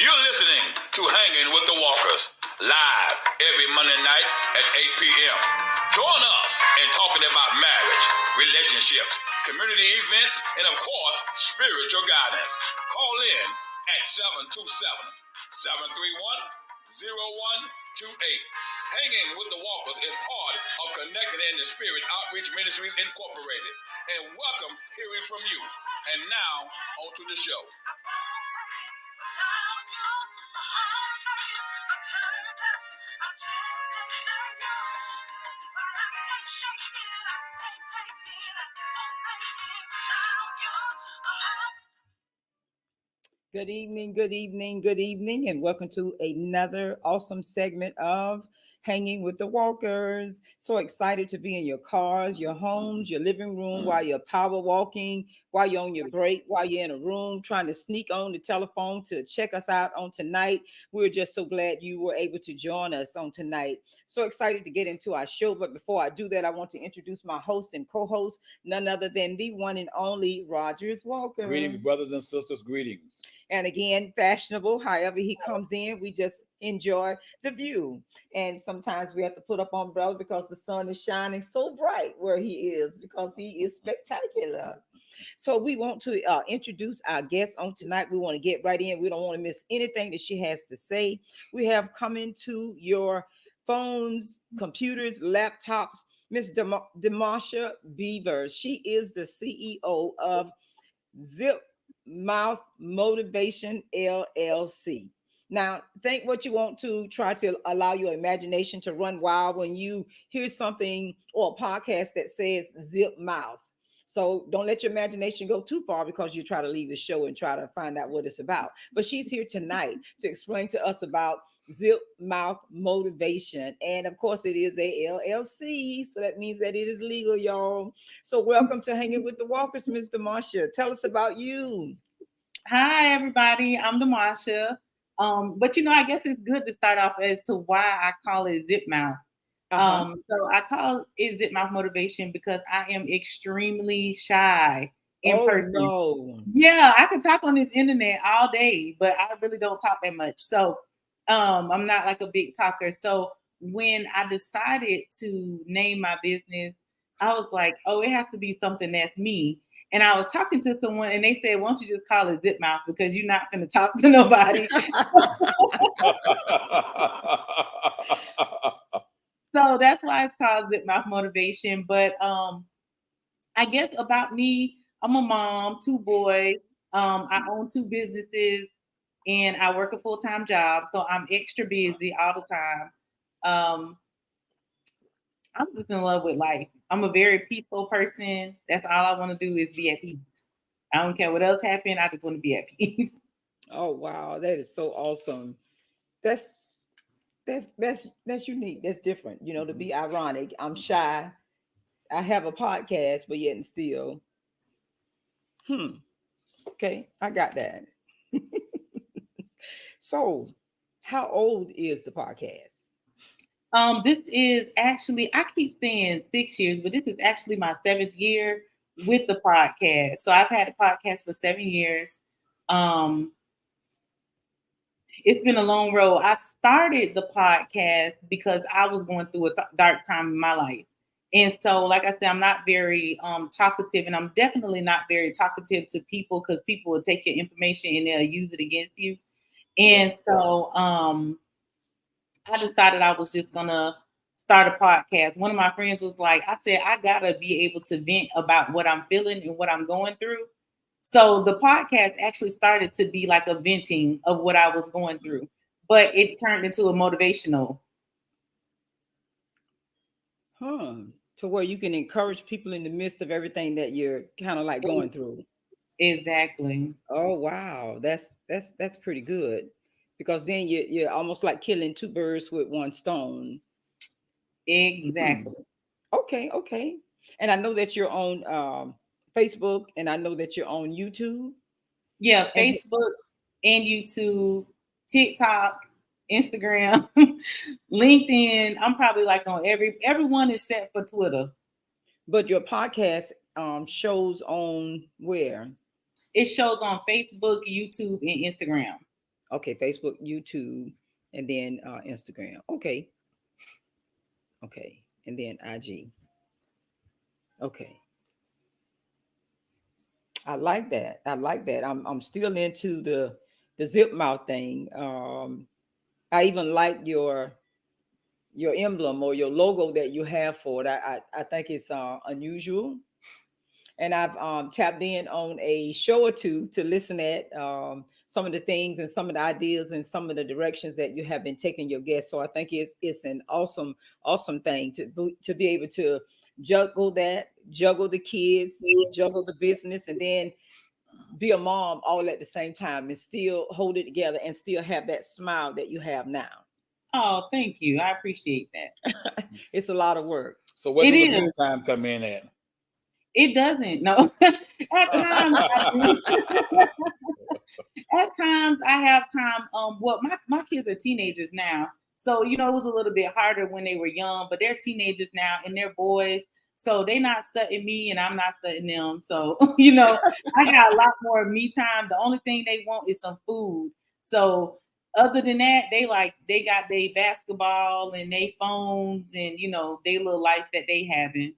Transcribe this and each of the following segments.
You're listening to Hanging with the Walkers, live every Monday night at 8 p.m. Join us in talking about marriage, relationships, community events, and of course, spiritual guidance. Call in at 727-731-0128. Hanging with the Walkers is part of Connected in the Spirit Outreach Ministries Incorporated. And welcome hearing from you. And now, on to the show. Good evening, good evening, good evening, and welcome to another awesome segment of Hanging with the Walkers. So excited to be in your cars, your homes, your living room, while you're power walking, while you're on your break, while you're in a room trying to sneak on the telephone to check us out on tonight. We're just so glad you were able to join us on tonight. So excited to get into our show. But before I do that, I want to introduce my host and co-host, none other than the one and only Rogers Walker. Greetings, brothers and sisters, greetings. And again, fashionable, however he comes in, we just enjoy the view. And sometimes we have to put up umbrellas because the sun is shining so bright where he is, because he is spectacular. So we want to introduce our guest on tonight. We want to get right in. We don't want to miss anything that she has to say. We have come into your phones, computers, laptops, Miss Damosha Beavers. She is the CEO of Zip Mouth Motivation LLC. Now, think what you want to. Try to allow your imagination to run wild when you hear something or a podcast that says Zip Mouth. So don't let your imagination go too far, because you try to leave the show and try to find out what it's about. But she's here tonight to explain to us about Zip Mouth Motivation. And of course, it is a LLC. So that means that it is legal, y'all. So welcome to Hanging with the Walkers, Ms. Damosha. Tell us about you. Hi, everybody. I'm Damosha. But I guess it's good to start off as to why I call it Zip Mouth. So I call it Zip Mouth Motivation because I am extremely shy in person. No. Yeah, I can talk on this internet all day, but I really don't talk that much. So I'm not like a big talker. So when I decided to name my business, I was like, oh, it has to be something that's me. And I was talking to someone and they said, why don't you just call it Zip Mouth, because you're not going to talk to nobody. So that's why it's called Zip Mouth Motivation. But I guess about me, I'm a mom, 2 boys. I own 2 businesses and I work a full-time job. So I'm extra busy all the time. I'm just in love with life. I'm a very peaceful person. That's all I want to do is be at peace. I don't care what else happens. I just want to be at peace. Oh, wow. That is so awesome. That's unique. That's different. To be ironic. I'm shy. I have a podcast, but yet and still. Okay, I got that. So, how old is the podcast? This is actually, I keep saying 6 years, but this is actually my 7th year with the podcast. So I've had a podcast for 7 years. It's been a long road. I started the podcast because I was going through a dark time in my life. And so, like I said, I'm not very talkative, and I'm definitely not very talkative to people, because people will take your information and they'll use it against you. And so I decided I was just going to start a podcast. One of my friends was like, I said, I got to be able to vent about what I'm feeling and what I'm going through. So the podcast actually started to be like a venting of what I was going through, but it turned into a motivational. To where you can encourage people in the midst of everything that you're kind of like going through. Exactly. Oh, wow. That's pretty good, because then you're almost like killing 2 birds with 1 stone. Exactly. Okay. And I know that you're on Facebook, and I know that you're on YouTube. Yeah, Facebook and YouTube, TikTok, Instagram, LinkedIn. I'm probably like on everyone except for Twitter. But your podcast shows on where? It shows on Facebook, YouTube, and Instagram. Okay, Facebook, YouTube, and then Instagram. Okay, okay, and then IG. Okay, I like that. I like that. I'm still into the zip mouth thing. I even like your emblem or your logo that you have for it. I think it's unusual, and I've tapped in on a show or two to listen at some of the things and some of the ideas and some of the directions that you have been taking your guests. So I think it's an awesome thing to be able to juggle the kids, juggle the business, and then be a mom all at the same time and still hold it together and still have that smile that you have now. Oh, thank you. I appreciate that. It's a lot of work. So where It do the is. me time come in at? It doesn't. No. At times I do. At times I have time. Well, my kids are teenagers now. So, it was a little bit harder when they were young, but they're teenagers now and they're boys. So they not studying me and I'm not studying them. So, I got a lot more me time. The only thing they want is some food. So other than that, they got their basketball and they phones and they little life that they having.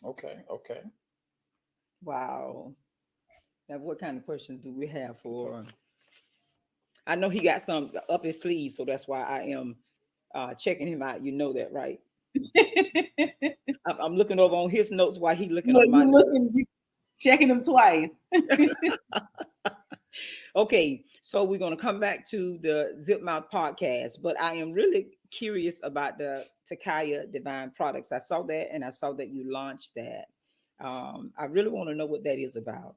Okay, okay. Wow. Now, what kind of questions do we have for? I know he got some up his sleeve, so that's why I am checking him out. You know that, right? I'm looking over on his notes while he looking Look, on my you notes. looking, you checking them twice. Okay, so we're gonna come back to the Zip Mouth podcast, but I am really curious about the Takaya Divine products. I saw that, and I saw that you launched that. I really want to know what that is about.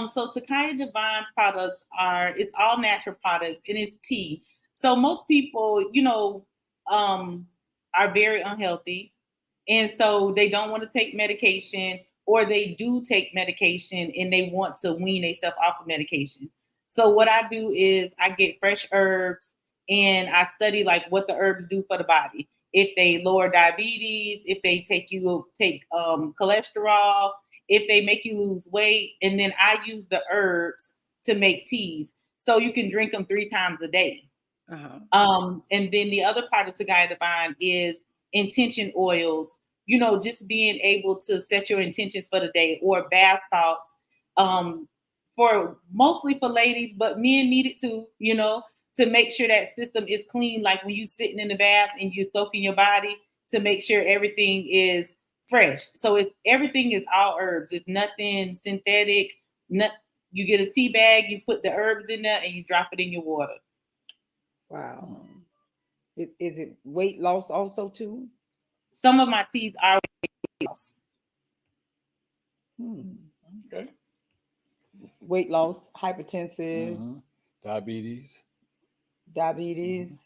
So Takaya Divine products it's all natural products and it's tea. So most people, um, are very unhealthy, and so they don't want to take medication, or they do take medication and they want to wean themselves off of medication. So what I do is I get fresh herbs and I study like what the herbs do for the body. If they lower diabetes, if they take cholesterol, if they make you lose weight, and then I use the herbs to make teas. So you can drink them 3 times a day. Uh-huh. And then the other part of Tagaya Divine is intention oils, just being able to set your intentions for the day, or bath salts, for mostly for ladies, but men need it too, to make sure that system is clean. Like when you sitting in the bath and you're soaking your body, to make sure everything is fresh. So everything is all herbs. It's nothing synthetic. Not, you get a tea bag, you put the herbs in there, and you drop it in your water. Wow. Is it weight loss also too? Some of my teas are weight loss. Hmm. Okay. Weight loss, hypertensive, Hmm. Diabetes. diabetes,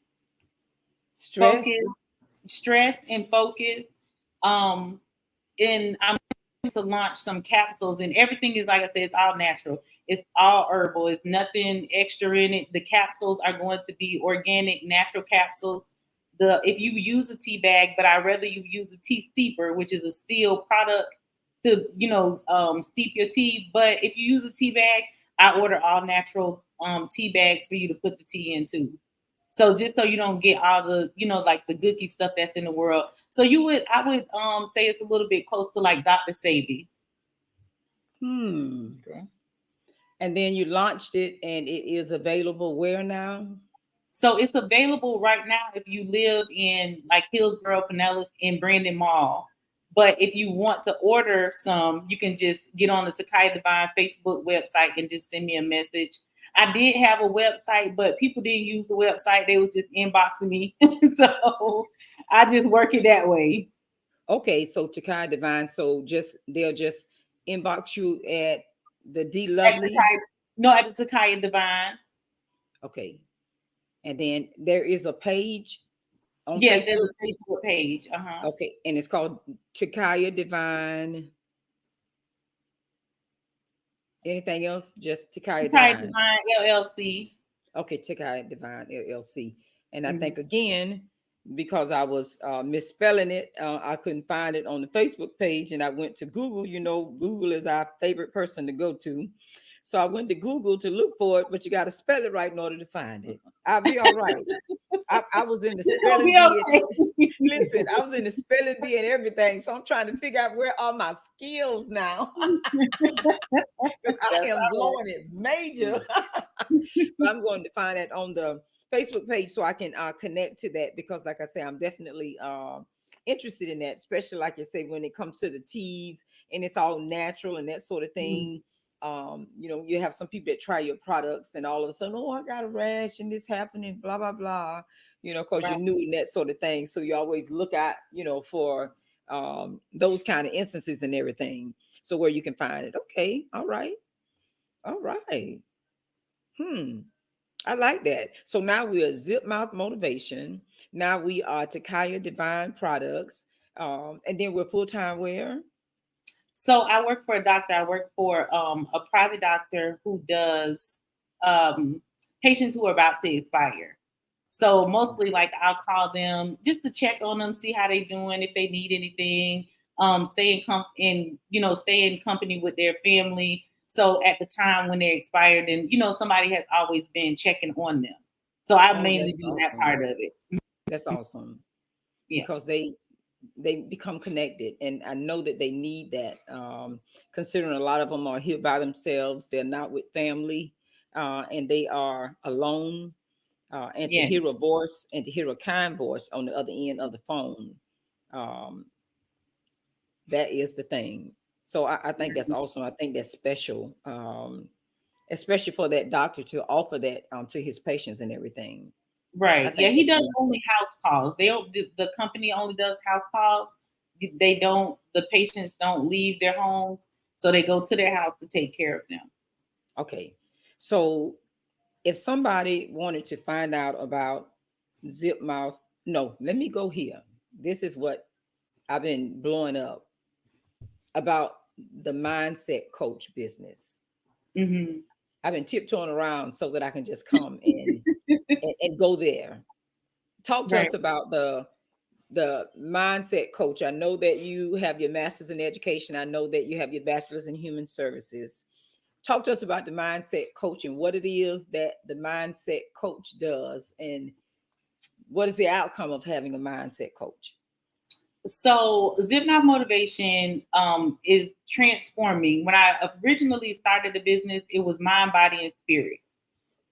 stress. Focus, stress, and focus. Um, and I'm going to launch some capsules, and everything is, like I said, it's all natural. It's all herbal. It's nothing extra in it. The capsules are going to be organic, natural capsules. If you use a tea bag, but I'd rather you use a tea steeper, which is a steel product to steep your tea. But if you use a tea bag, I order all natural tea bags for you to put the tea into. So just so you don't get all the, like the gooky stuff that's in the world. So I would say it's a little bit close to like Dr. Sabi. Hmm. Okay. And then you launched it, and it is available where now? So it's available right now if you live in like Hillsborough, Pinellas, and Brandon Mall. But if you want to order some, you can just get on the Takai Divine Facebook website and just send me a message. I did have a website, but people didn't use the website. They was just inboxing me. So I just work it that way. Okay, so Takai Divine. So they'll just inbox you at the D At Lovely. Takai, no, at the Takai Divine. Okay, and then there is a page on Yes, there's Facebook. a Facebook page. Uh-huh. Okay, and it's called Takaya Divine. Anything else? Just Takaya Takai Divine. Divine LLC. Okay, Takaya Divine LLC. And I Mhm. think again, because I was misspelling it, I couldn't find it on the Facebook page, and I went to Google. You know, Google is our favorite person to go to. So I went to Google to look for it, but you got to spell it right in order to find it. I'll be all right. I was in the It's gonna spelling be bee. okay. Listen, I was in the spelling bee and everything. So I'm trying to figure out where are my skills now. Because I That's am all blowing it major. But I'm going to find it on the Facebook page so I can connect to that, because like I say, I'm definitely interested in that, especially like you say, when it comes to the teas and it's all natural and that sort of right. thing. You have some people that try your products and all of a sudden, oh, I got a rash and this happening, blah, blah, blah, because Right. you're new in that sort of thing. So you always look at, for those kind of instances and everything. So where you can find it. Okay. All right. All right. I like that. So now we are Zip Mouth Motivation. Now we are Takaya Divine Products. And then we're full time where? So I work for a doctor. I work for a private doctor who does um, patients who are about to expire. So mostly, like, I'll call them just to check on them, see how they doing, if they need anything. Stay in company with their family. So at the time when they're expired, and somebody has always been checking on them. So I Oh, mainly that's do that awesome. part of it. That's awesome Yeah. because they become connected, and I know that they need that. Considering a lot of them are here by themselves, they're not with family, and they are alone. And to hear Yes. a voice and to hear a kind voice on the other end of the phone, um, that is the thing. So I think that's awesome. I think that's special, especially for that doctor to offer that to his patients and everything. I Right. Yeah, think he that's does wonderful. only house calls. They don't. The company only does house calls. They don't. The patients don't leave their homes, so they go to their house to take care of them. Okay. So if somebody wanted to find out about Zip Mouth, no, let me go here. This is what I've been blowing up about the mindset coach business. Hmm. I've been tiptoeing around so that I can just come and go there. Talk to Right. us about the mindset coach. I know that you have your master's in education. I know that you have your bachelor's in human services. Talk to us about the mindset coach and what it is that the mindset coach does, and what is the outcome of having a mindset coach. So Zip Mouth Motivation is transforming. When I originally started the business, it was mind, body, and spirit.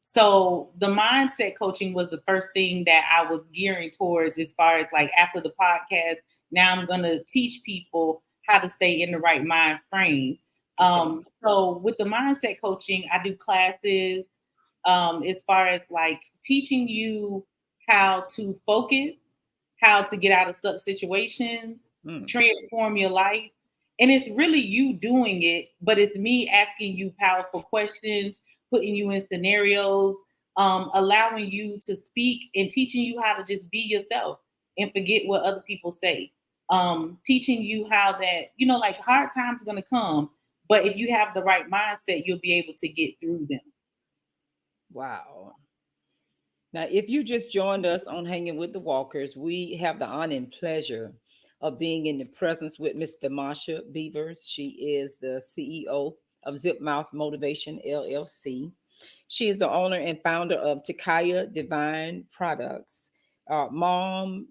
So the mindset coaching was the first thing that I was gearing towards, as far as like after the podcast. Now I'm going to teach people how to stay in the right mind frame. Okay. So with the mindset coaching, I do classes as far as like teaching you how to focus, how to get out of stuck situations, Mm. transform your life. And it's really you doing it, but it's me asking you powerful questions, putting you in scenarios, allowing you to speak and teaching you how to just be yourself and forget what other people say. Teaching you how that, like, hard times are going to come, but if you have the right mindset, you'll be able to get through them. Wow. Now, if you just joined us on Hanging with the Walkers, we have the honor and pleasure of being in the presence with Miss Damosha Beavers. She is the CEO of Zip Mouth Motivation LLC. She is the owner and founder of Takaya Divine Products, mom,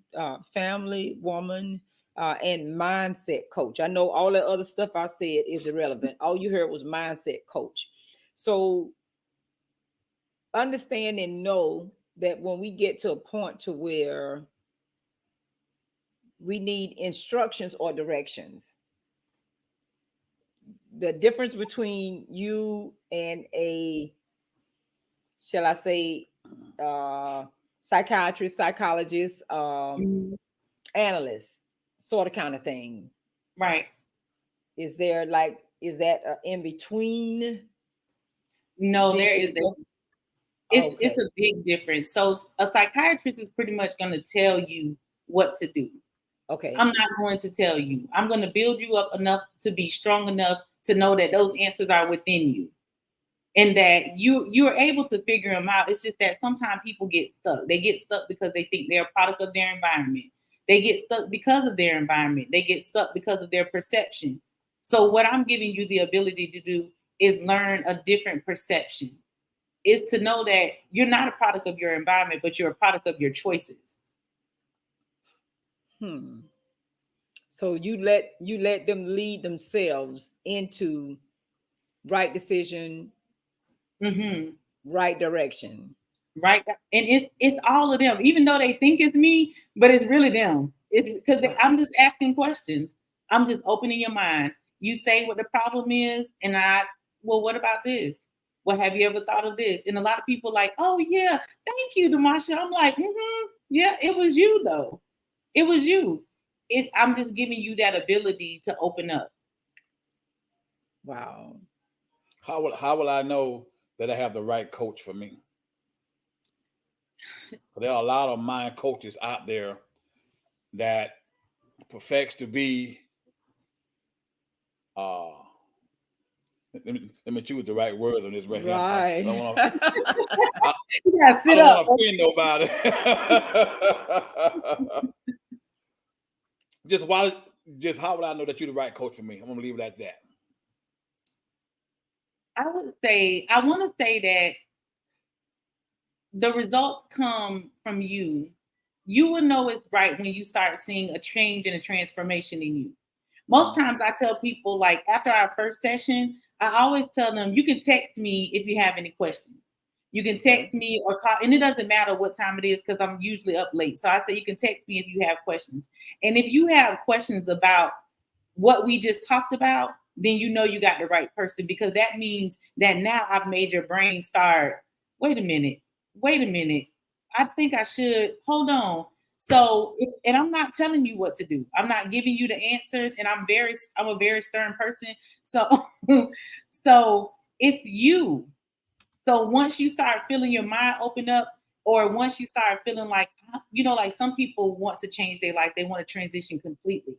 family woman, and mindset coach. I know all the other stuff I said is irrelevant. All you heard was mindset coach. So understand and know that when we get to a point to where we need instructions or directions, the difference between you and a, shall I say, uh psychiatrist, psychologist, Mhm. analyst, sort of kind of thing, Right. is that in between No, being there able is to go? it's Okay. a big difference. So a psychiatrist is pretty much going to tell you what to do. I'm Okay. not going to tell you. I'm going to build you up enough to be strong enough to know that those answers are within you and that you're able to figure them out. It's just that sometimes people get stuck. They get stuck because they think they're a product of their environment. They get stuck because of their environment. They get stuck because of their perception. So what I'm giving you the ability to do is learn a different perception. Is to know that you're not a product of your environment, but you're a product of your choices. So you let them lead themselves into right decision, right direction. Right. And it's all of them, even though they think it's me, but it's really them. It's because I'm just asking questions. I'm just opening your mind. You say what the problem is, and well, what about this? Well, have you ever thought of this? And a lot of people like, oh yeah, thank you, Damosha. I'm like, yeah, it was you though. It was you. I'm just giving you that ability to open up. Wow. How will I know that I have the right coach for me? There are a lot of mind coaches out there that perfects to be let me choose the right words on this right here. Right. I don't want to You gotta sit up. offend nobody. Just how would I know that you're the right coach for me? I'm gonna leave it at that. I want to say that the results come from you. You will know it's right when you start seeing a change and a transformation in you. Most times I tell people, like after our first session, I always tell them, you can text me if you have any questions. You can text me or call, and it doesn't matter what time it is because I'm usually up late. So I say you can text me if you have questions. And if you have questions about what we just talked about, then you know you got the right person, because that means that now I've made your brain start, wait a minute, I think I should, hold on. So, and I'm not telling you what to do. I'm not giving you the answers, and I'm a very stern person. So, so it's you. So once you start feeling your mind open up, or once you start feeling like, like some people want to change their life, they want to transition completely.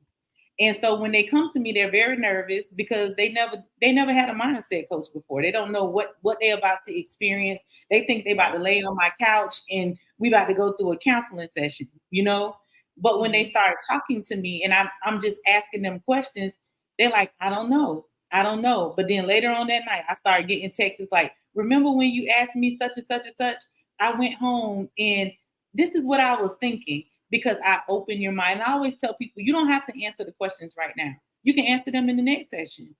And so when they come to me, they're very nervous because they never had a mindset coach before. They don't know what they're about to experience. They think they're about to lay on my couch and we about to go through a counseling session, But when they start talking to me and I'm just asking them questions, they're like, I don't know. But then later on that night, I started getting texts like, remember when you asked me such and such and such? I went home and this is what I was thinking. Because I open your mind. I always tell people, you don't have to answer the questions right now. You can answer them in the next session.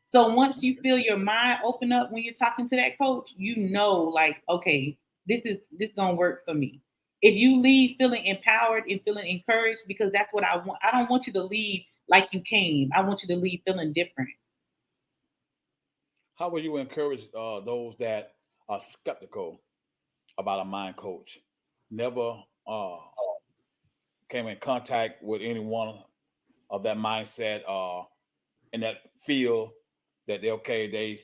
So once you feel your mind open up when you're talking to that coach, like, okay, this is gonna work for me. If you leave feeling empowered and feeling encouraged, because that's what I want. I don't want you to leave like you came. I want you to leave feeling different. How will you encourage those that are skeptical about a mind coach? Never came in contact with anyone of that mindset in that field that they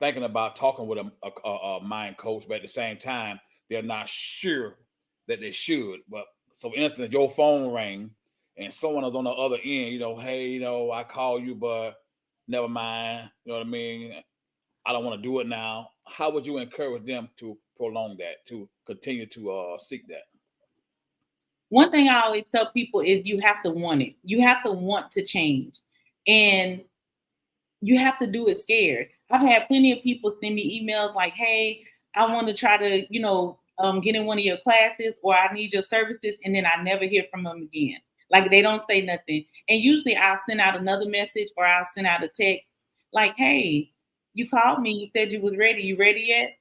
thinking about talking with a mind coach, but at the same time they're not sure that they should. But so, for instance, your phone rang and someone is on the other end. Hey, I call you, but never mind. You know what I mean? I don't want to do it now. How would you encourage them to prolong that, to continue to seek that? One thing I always tell people is you have to want it. You have to want to change. And you have to do it scared. I've had plenty of people send me emails like, hey, I want to try to, get in one of your classes, or I need your services. And then I never hear from them again. Like they don't say nothing. And usually I'll send out another message or I'll send out a text like, hey, you called me. You said you was ready. You ready yet?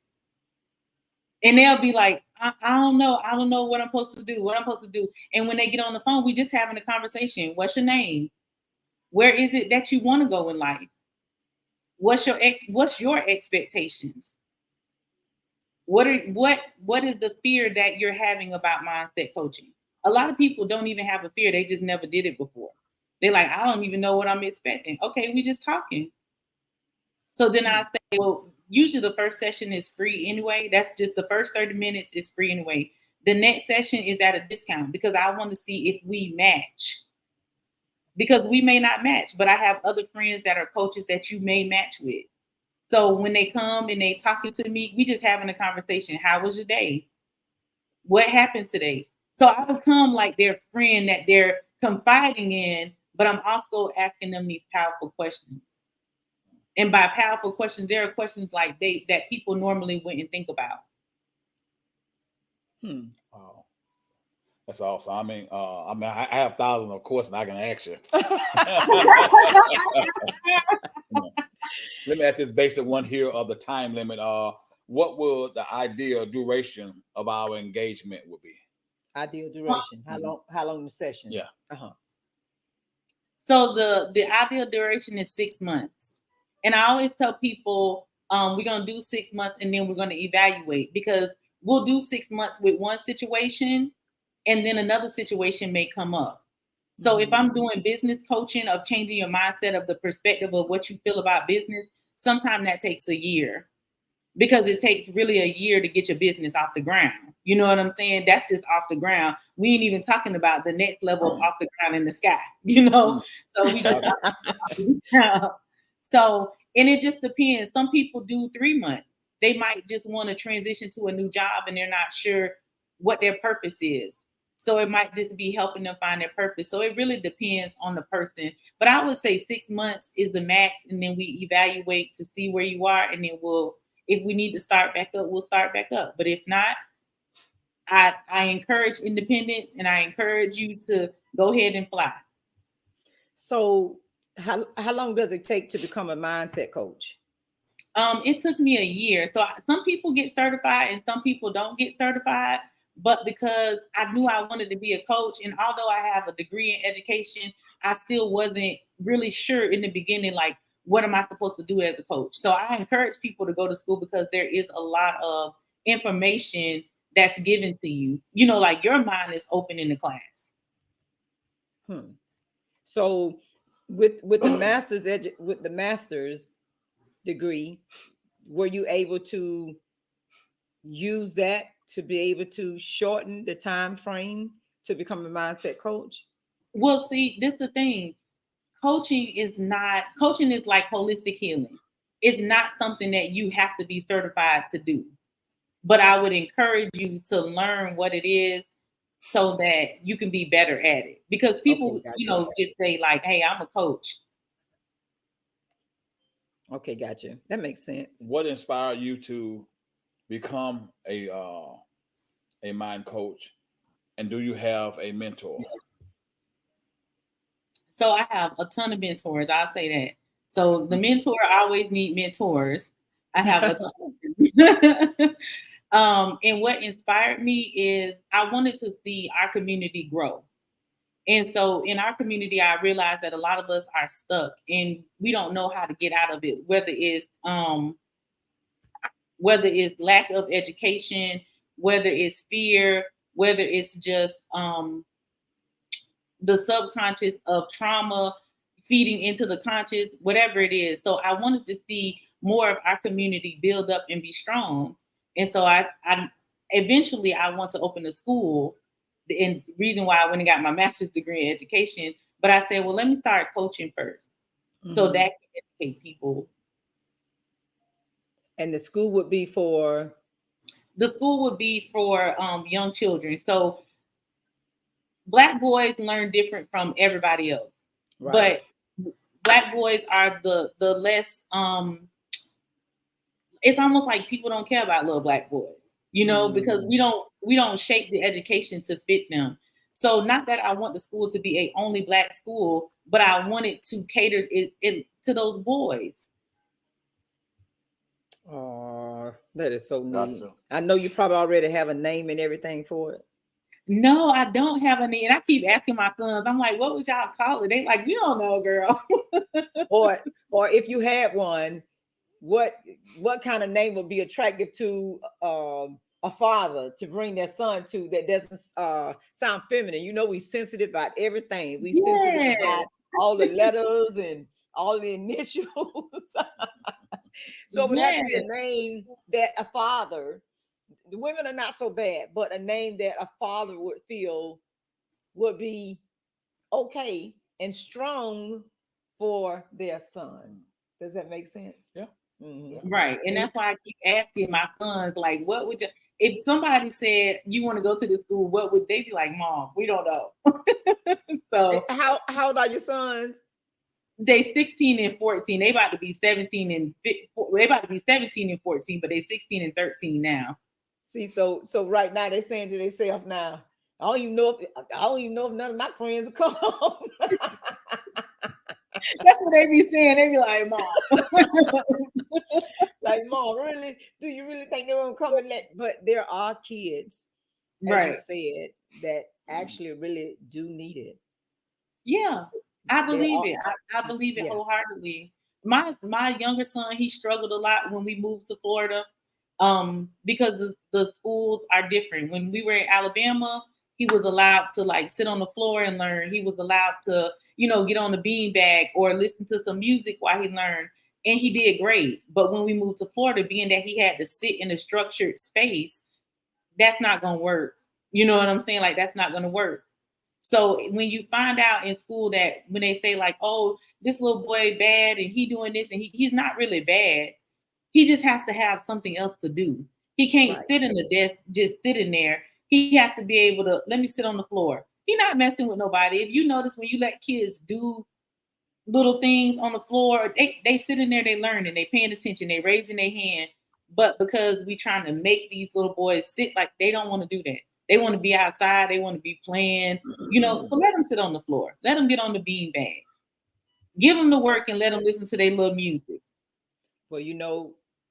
And they'll be like, I don't know. I don't know what I'm supposed to do. And when they get on the phone, we just having a conversation. What's your name? Where is it that you want to go in life? What's your expectations? What is the fear that you're having about mindset coaching? A lot of people don't even have a fear. They just never did it before. They're like, I don't even know what I'm expecting. Okay, we just talking. So then I say, well, usually the first session is free anyway. That's just the first 30 minutes is free anyway. The next session is at a discount because I want to see if we match. Because we may not match, but I have other friends that are coaches that you may match with. So when they come and they talking to me, we just having a conversation. How was your day? What happened today? So I become like their friend that they're confiding in, but I'm also asking them these powerful questions. And by powerful questions, there are questions like that people normally wouldn't think about. Wow. That's awesome. I have thousands of questions I can ask you. Let me ask this basic one here of the time limit. What would the ideal duration of our engagement would be? Ideal duration. How long the session? Yeah. So the ideal duration is 6 months. And I always tell people, we're going to do 6 months and then we're going to evaluate, because we'll do 6 months with one situation and then another situation may come up. So if I'm doing business coaching of changing your mindset of the perspective of what you feel about business, sometimes that takes a year, because it takes really a year to get your business off the ground. You know what I'm saying? That's just off the ground. We ain't even talking about the next level of off the ground in the sky, you know? So we just talking about the ground. So, and it just depends. Some people do 3 months. They might just want to transition to a new job and they're not sure what their purpose is. So it might just be helping them find their purpose. So it really depends on the person. But I would say 6 months is the max. And then we evaluate to see where you are. And then if we need to start back up, we'll start back up. But if not, I encourage independence, and I encourage you to go ahead and fly. So how long does it take to become a mindset coach? It took me a year. So some people get certified and some people don't get certified. But because I knew I wanted to be a coach, and although I have a degree in education, I still wasn't really sure in the beginning, like, what am I supposed to do as a coach? So I encourage people to go to school, because there is a lot of information that's given to you. You know, like, your mind is open in the class. So with the master's degree, were you able to use that to be able to shorten the time frame to become a mindset coach? Well, see, this is the thing. Coaching is like holistic healing. It's not something that you have to be certified to do. But I would encourage you to learn what it is so that you can be better at it. Because people, just say like, hey, I'm a coach. Okay, gotcha. That makes sense. What inspired you to become a mind coach, and do you have a mentor? So I have a ton of mentors. I'll say that. So the mentor, I always need mentors. I have a ton. And what inspired me is I wanted to see our community grow. And so in our community, I realized that a lot of us are stuck and we don't know how to get out of it, whether it's lack of education, whether it's fear, whether it's just the subconscious of trauma feeding into the conscious, whatever it is. So I wanted to see more of our community build up and be strong. And so I eventually I want to open a school, and the reason why I went and got my master's degree in education. But I said, well, let me start coaching first, so that can educate people. And the school would be for? The school would be for young children. So Black boys learn different from everybody else. Right. But Black boys are the less, it's almost like people don't care about little Black boys, because we don't shape the education to fit them. So not that I want the school to be a only Black school, but I want it to cater it to those boys. Oh, that is so neat. I know you probably already have a name and everything for it. No, I don't have a name. And I keep asking my sons, I'm like, what would y'all call it? They like, we don't know, girl. or if you had one, what kind of name would be attractive to a father to bring their son to, that doesn't sound feminine? We sensitive about everything. We sensitive about all the letters and all the initials. So it would have to be a name that a father, the women are not so bad, but a name that a father would feel would be okay and strong for their son. Does that make sense? Yeah. Mm-hmm. Right. And that's why I keep asking my sons, like, what would you, if somebody said you want to go to this school, what would they be like? Mom, we don't know. So how old are your sons? they 16 and 14. They about to be 17 and they about to be 17 and 14, but they 16 and 13 now. See, so right now they're saying to themselves now, I don't even know if none of my friends will come. That's what they be saying. They be like, Mom. Like, Mom, really? Do you really think they're gonna come and let? But there are kids, as you Right. said, that actually really do need it. Yeah, I There believe are, it. I believe it yeah, wholeheartedly. My younger son, he struggled a lot when we moved to Florida, because the schools are different. When we were in Alabama, he was allowed to like sit on the floor and learn. He was allowed to, get on the beanbag or listen to some music while he learned, and he did great. But when we moved to Florida, being that he had to sit in a structured space, that's not gonna work. You know what I'm saying? Like that's not gonna work. So when you find out in school that when they say like, oh, this little boy bad and he doing this and he's not really bad, he just has to have something else to do. He can't right. sit in the desk just sitting there. He has to be able to let me sit on the floor. He's not messing with nobody. If you notice when you let kids do little things on the floor, they sit in there, they learn and they paying attention, they raising their hand. But because we trying to make these little boys sit, like they don't want to do that. They want to be outside, they want to be playing, so let them sit on the floor. Let them get on the beanbag. Give them the work and let them listen to their little music. Well,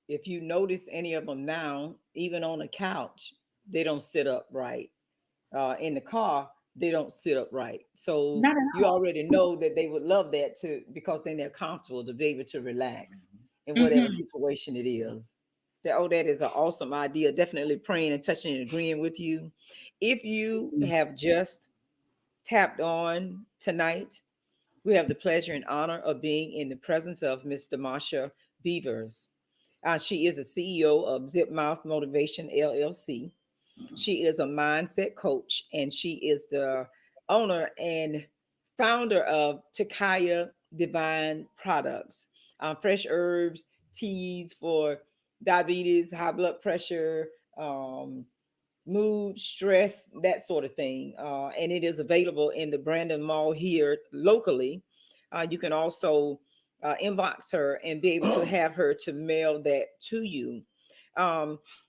if you notice any of them now, even on a couch, they don't sit up right. In the car, they don't sit up right. So Not at you all. already know that they would love that too, because then they're comfortable to be able to relax in whatever Mm-hmm. situation it is. That is an awesome idea. Definitely praying and touching and agreeing with you. If you have just tapped on tonight, we have the pleasure and honor of being in the presence of Miss Damosha Beavers. She is a CEO of Zip Mouth Motivation LLC. She is a mindset coach, and she is the owner and founder of Takaya Divine Products, fresh herbs, teas for diabetes, high blood pressure, mood, stress, that sort of thing. And it is available in the Brandon Mall here locally. You can also inbox her and be able to have her to mail that to you.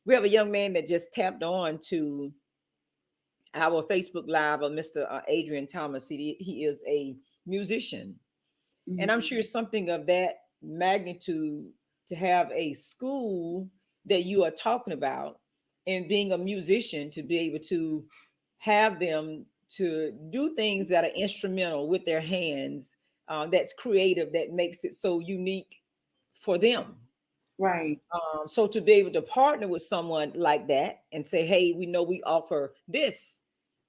We have a young man that just tapped on to our Facebook Live of Mr. Adrian Thomas. He is a musician. And I'm sure something of that magnitude, to have a school that you are talking about and being a musician, to be able to have them to do things that are instrumental with their hands, that's creative, that makes it so unique for them. Right. So to be able to partner with someone like that and say, hey, we know we offer this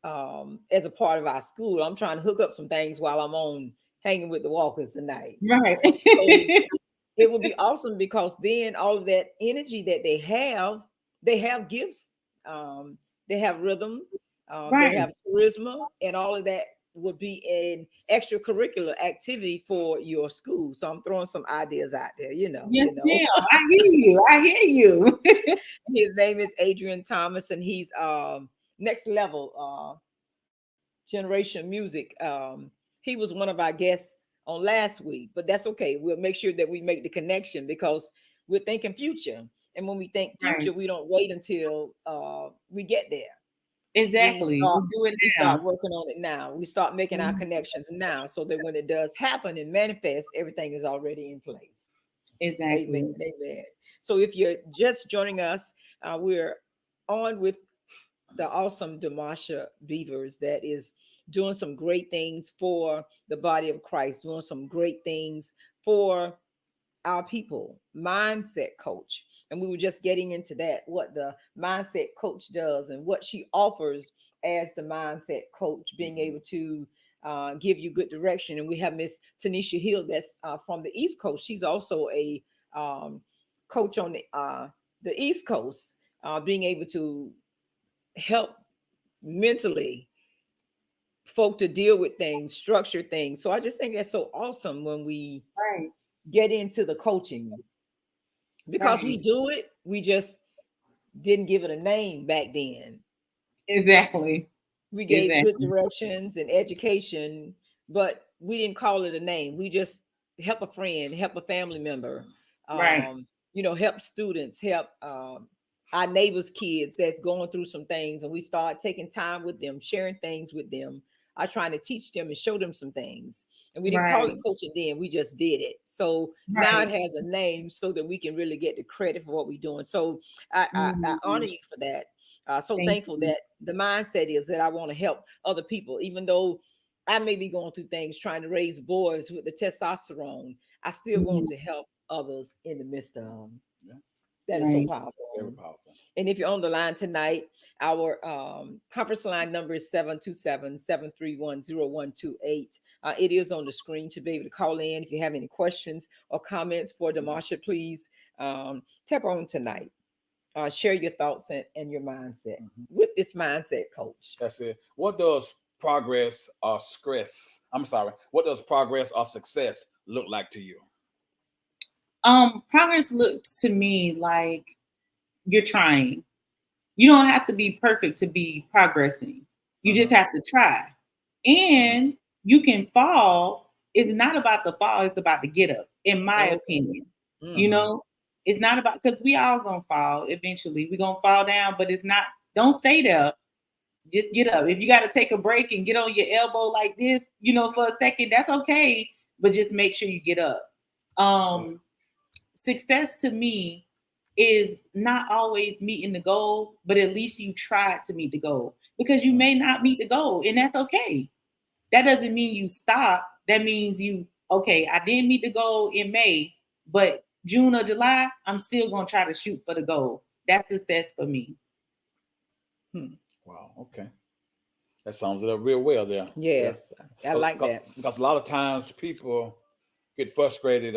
as a part of our school. I'm trying to hook up some things while I'm on hanging with the walkers tonight. Right. So it would be awesome, because then all of that energy that they have gifts, they have rhythm, they Right. have charisma, and all of that would be an extracurricular activity for your school. So I'm throwing some ideas out there, Yes, ma'am. I hear you. I hear you. His name is Adrian Thomas, and he's next level generation music. He was one of our guests on last week, but that's okay. We'll make sure that we make the connection, because we're thinking future. And when we think Right. future, we don't wait until we get there. We Exactly. start We do it we now. start working on it now. We start making our Mhm. connections now, so that when it does happen and manifest, everything is already in place. Amen. Exactly. Amen. So if you're just joining us, we're on with the awesome Damosha Beavers, that is doing some great things for the body of Christ, doing some great things for our people, mindset coach. And we were just getting into that, what the mindset coach does and what she offers as the mindset coach, being able to give you good direction. And we have Miss Tanisha Hill, that's from the East Coast. She's also a coach on the East Coast, being able to help mentally folk to deal with things, structure things. So I just think that's so awesome when we Right. get into the coaching, because we Right. do it. We just didn't give it a name back then. Exactly. We gave good Exactly. directions and education, but we didn't call it a name. We just help a friend, help a family member, Right. help students, help our neighbors' kids that's going through some things, and we start taking time with them, sharing things with them, trying to teach them and show them some things. And we didn't call it Right. coaching then, we just did it. So now it Right. has a name so that we can really get the credit for what we're doing. So I honor Mhm. you for that. So Thank thankful you. that the mindset is that I want to help other people, even though I may be going through things trying to raise boys with the testosterone. I still want Mhm. to help others in the midst of them. Yeah, That is so Right. very powerful. powerful. And if you're on the line tonight, our conference line number is 727-731-0128. It is on the screen to be able to call in. If you have any questions or comments for Damosha, please tap on tonight. Share your thoughts and your mindset Mhm. with this mindset coach. That's it. What does progress or stress? I'm sorry. What does progress or success look like to you? Progress looks to me like you're trying. You don't have to be perfect to be progressing. You just Uh-huh. have to try. And you can fall. It's not about the fall, it's about the get up, in my Okay. opinion. You Uh-huh. Mm. know, it's not about, because we all gonna fall eventually. We're gonna fall down, but it's not, don't stay there. Just get up. If you gotta take a break and get on your elbow like this, for a second, that's okay. But just make sure you get up. Um, Success to me is not always meeting the goal, but at least you tried to meet the goal, because you may not meet the goal, and that's okay. That doesn't mean you stop. That means okay, I didn't meet the goal in May, but June or July, I'm still going to try to shoot for the goal. That's success for me. Hmm. Wow. Okay. That sums it up real well there. Yeah. Yes, I like that. Because a lot of times people get frustrated,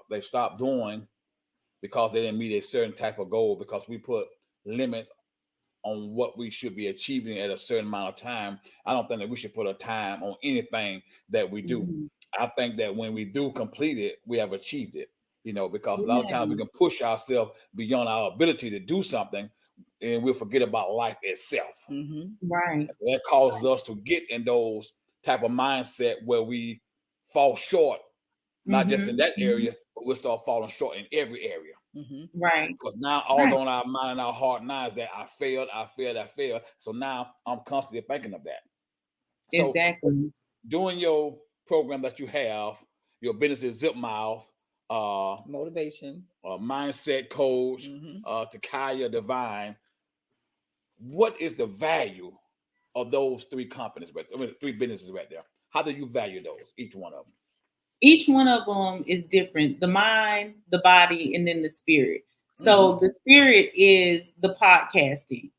they stop doing because they didn't meet a certain type of goal, because we put limits on what we should be achieving at a certain amount of time. I don't think that we should put a time on anything that we do. Mhm. I think that when we do complete it, we have achieved it, because a lot of Yeah, times we can push ourselves beyond our ability to do something, and we'll forget about life itself. Hmm. right. And so that causes us to get in those type of mindset where we fall short, not just in Hmm. that area, but we'll start falling short in every area. Hmm. Right. Because now all's Right. on our mind and our heart now is that I failed, I failed, I failed. So now I'm constantly thinking of that. So Exactly. doing your program that you have, your business is Zip Mouth, uh, Motivation. mindset coach, Hmm. Takaya Divine. What is the value of those three companies, three businesses right there? How do you value those, each one of them? Each one of them is different: the mind, the body, and then the spirit. Hmm. So the spirit is the podcasting.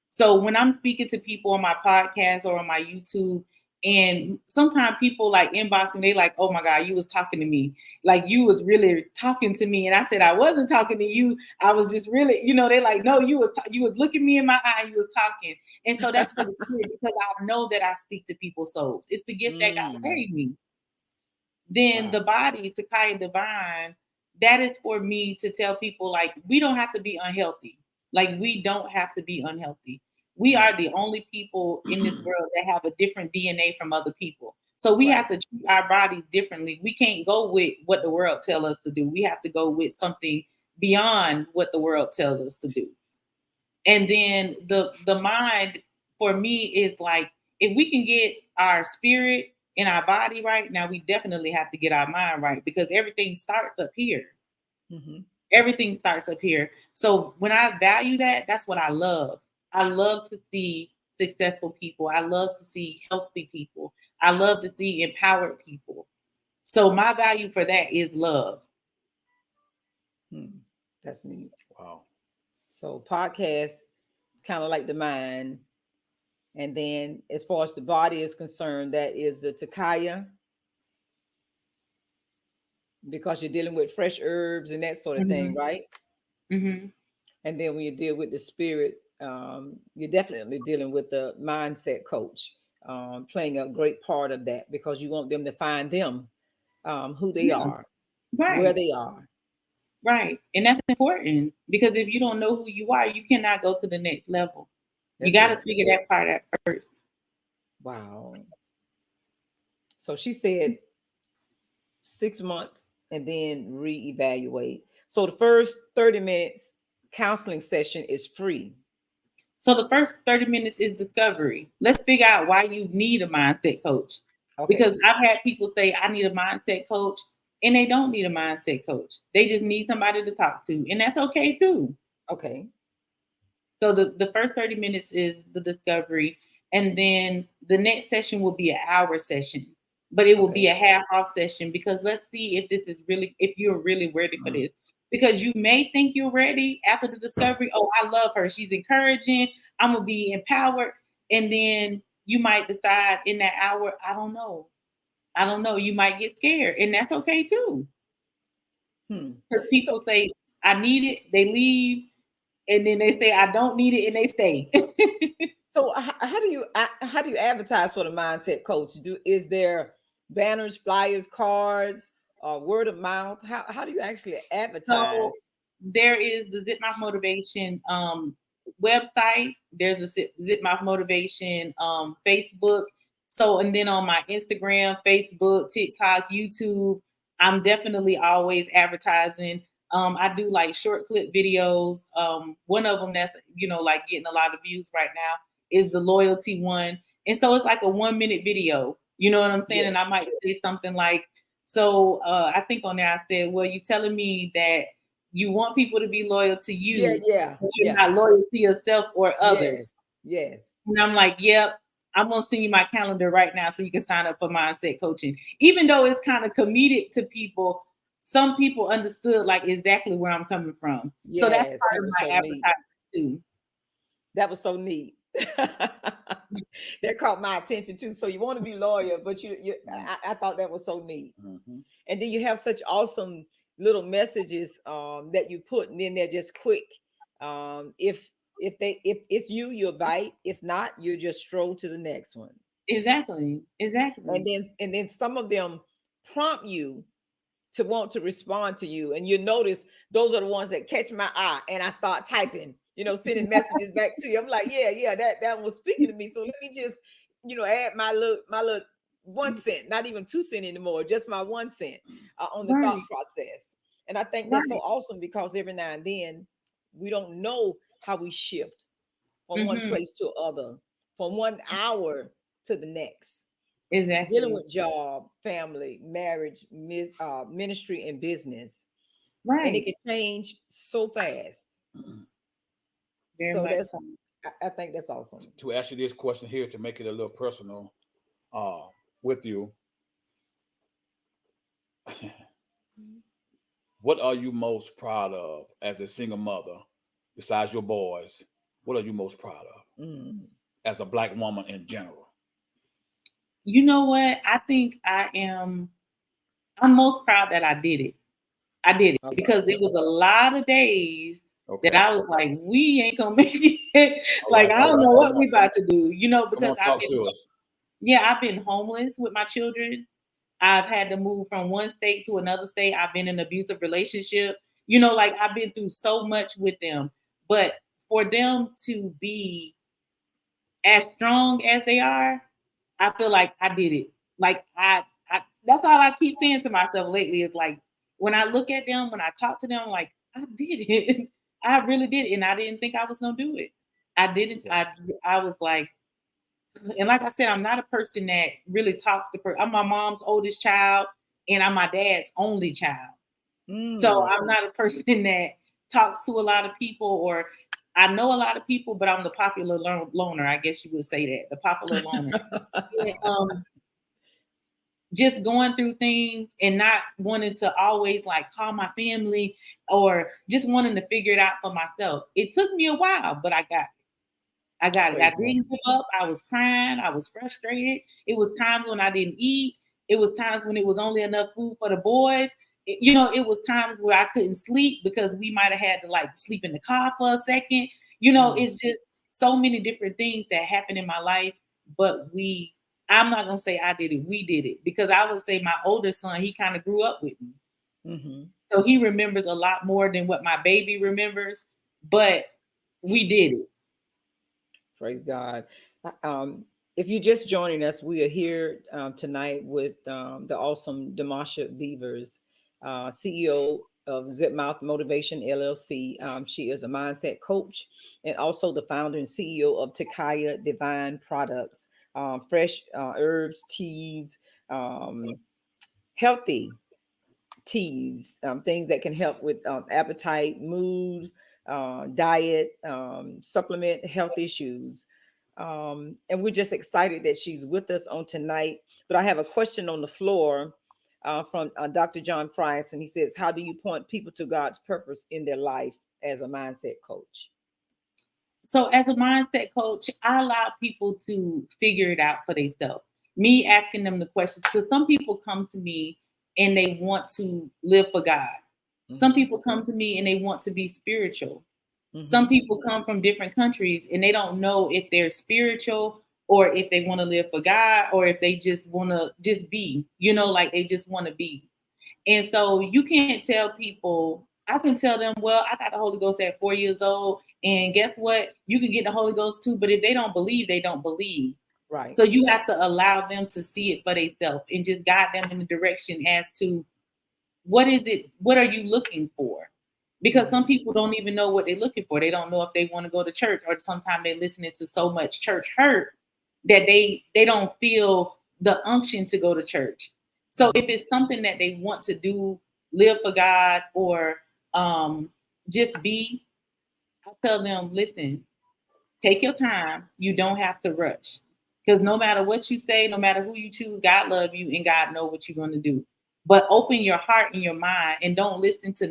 So when I'm speaking to people on my podcast or on my YouTube, and sometimes people like inbox me, they like, "Oh my God, you was talking to me. Like you was really talking to me." And I said, "I wasn't talking to you. I was just really, they're like, no, you was looking me in my eye, you was talking." And so that's for the spirit, because I know that I speak to people's souls. It's the gift that God Mm. gave me. Then Wow. the body, Takaya Divine, that is for me to tell people, like, we don't have to be unhealthy. Like, we don't have to be unhealthy. We Right. are the only people in this world that have a different DNA from other people. So we Right. have to treat our bodies differently. We can't go with what the world tells us to do. We have to go with something beyond what the world tells us to do. And then the mind for me is like, if we can get our spirit and our body right, now we definitely have to get our mind right, because everything starts up here. Hmm. Everything starts up here. So when I value that, that's what I love. I love to see successful people. I love to see healthy people. I love to see empowered people. So my value for that is love. Hmm. That's neat. Wow. So podcast, kind of like the mind. And then as far as the body is concerned, that is the Takaya, because you're dealing with fresh herbs and that sort of thing, Hmm. right? Hmm. And then when you deal with the spirit, you're definitely dealing with the mindset coach, playing a great part of that, because you want them to find them, who they Yeah, are, where right. they are. Right. And that's important, because if you don't know who you are, you cannot go to the next level. You That's got to it. figure that part out first. Wow. So she said 6 months and then reevaluate. So the first 30 minutes counseling session is free. So the first 30 minutes is discovery. Let's figure out why you need a mindset coach. Okay. Because I've had people say, I need a mindset coach, and they don't need a mindset coach. They just need somebody to talk to, and that's okay too. Okay. So the first 30 minutes is the discovery, and then the next session will be an hour session, but it will be a half-off session because let's see if this is really, if you're really ready for this. Because you may think you're ready after the discovery. Oh, I love her. She's encouraging. I'm going to be empowered. And then you might decide in that hour, I don't know. You might get scared, and that's okay too. Because people say, I need it. They leave. And then they say, I don't need it, and they stay. So how do you advertise for the mindset coach? Is there banners, flyers, cards, word of mouth? How do you actually advertise? So there is the Zip Mouth Motivation website. There's a Zip Mouth Motivation Facebook. So, and then on my Instagram, Facebook, TikTok, YouTube, I'm definitely always advertising. I do like short clip videos. One of them that's, like getting a lot of views right now is the loyalty one. And so it's like a 1-minute video, you know what I'm saying? Yes. And I might say something like, so I think on there I said, well, you're telling me that you want people to be loyal to you, but you're not loyal to yourself or others. Yes. And I'm like, yep. I'm going to send you my calendar right now so you can sign up for mindset coaching. Even though it's kind of comedic to people, some people understood like exactly where I'm coming from. Yes, so that's part of my advertising too. That was so neat. That caught my attention too. So you want to be loyal, but I thought that was so neat. Mm-hmm. And then you have such awesome little messages that you put, and then they're just quick. If it's you, you'll bite. If not, you just stroll to the next one. Exactly. And then some of them prompt you to want to respond to you, and you notice those are the ones that catch my eye, and I start typing, sending messages back to you. I'm like, yeah, that was speaking to me. So let me just, add my little 1 cent, not even 2 cents anymore, just my 1 cent on the thought process. And I think that's so awesome because every now and then we don't know how we shift from one place to other, from 1 hour to the next. Exactly. Dealing with job, family, marriage, ministry, and business. Right. And it can change so fast. I think that's awesome. To ask you this question here, to make it a little personal with you. What are you most proud of as a single mother, besides your boys? What are you most proud of as a Black woman in general? You know what? I think I'm most proud that I did it. I did it because there was a lot of days that I was like, we ain't gonna make it. I don't know what we about to do, because I've been homeless with my children. I've had to move from one state to another state. I've been in an abusive relationship. I've been through so much with them. But for them to be as strong as they are, I feel like I did it. That's all I keep saying to myself lately is like, when I look at them, when I talk to them, like, I did it. I really did it. And I didn't think I was going to do it. I didn't. I was like, and like I said, I'm not a person that really talks to I'm my mom's oldest child and I'm my dad's only child. So I'm not a person that talks to a lot of people, or I know a lot of people, but I'm the popular loner. I guess you would say that, the popular loner. And, just going through things and not wanting to always call my family or just wanting to figure it out for myself. It took me a while, but I got it. I didn't give up. I was crying. I was frustrated. It was times when I didn't eat. It was times when it was only enough food for the boys. It was times where I couldn't sleep because we might have had to sleep in the car for a second. It's just so many different things that happened in my life, but I'm not going to say I did it. We did it, because I would say my older son, he kind of grew up with me. Mm-hmm. So he remembers a lot more than what my baby remembers, but we did it. Praise God. If you're just joining us, we are here tonight with the awesome Damosha Beavers, CEO of Zip Mouth Motivation LLC. She is a mindset coach and also the founder and CEO of Takaya Divine Products, fresh herbs, teas, um, healthy teas, things that can help with appetite, mood, diet, supplement health issues. And we're just excited that she's with us on tonight. But I have a question on the floor from Dr. John Price, and he says, "How do you point people to God's purpose in their life as a mindset coach?" So as a mindset coach, I allow people to figure it out for themselves. Me asking them the questions, because some people come to me and they want to live for God. Some Mhm. people come to me and they want to be spiritual. Some Mhm. people come from different countries and they don't know if they're spiritual or if they want to live for God or if they just want to just be, like they just want to be. And so you can't tell people, I can tell them, well, I got the Holy Ghost at 4 years old. And guess what? You can get the Holy Ghost too. But if they don't believe, they don't believe. Right. So you have to allow them to see it for themselves and just guide them in the direction as to what is it? What are you looking for? Because some Mhm. people don't even know what they're looking for. They don't know if they want to go to church, or sometimes they're listening to so much church hurt that they don't feel the unction to go to church. So if Mhm. it's something that they want to do, live for God, or just be, I tell them, listen, take your time. You don't have to rush. Because no matter what you say, no matter who you choose, God love you and God know what you're going to do. But open your heart and your mind and don't listen to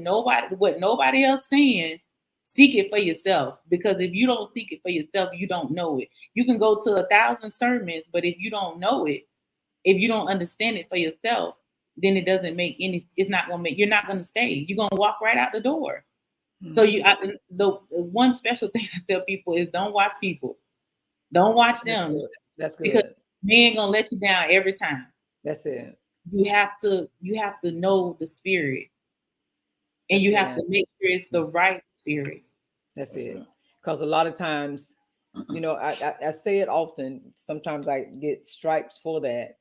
what nobody else saying. Seek it for yourself. Because if you don't seek it for yourself, you don't know it. You can go to 1,000 sermons, but if you don't know it, if you don't understand it for yourself, then it doesn't make any, it's not going to make, you're not going to stay. You're going to walk right out the door. So Mhm. the one special thing I tell people is don't watch people. Don't watch That's them good. That's because good. they ain't gonna let you down every time. That's it. You have to know the spirit, and That's a you good have to answer. make sure it's the right spirit. That's That's it. it. Because a lot of times, I say it often. Sometimes I get stripes for that.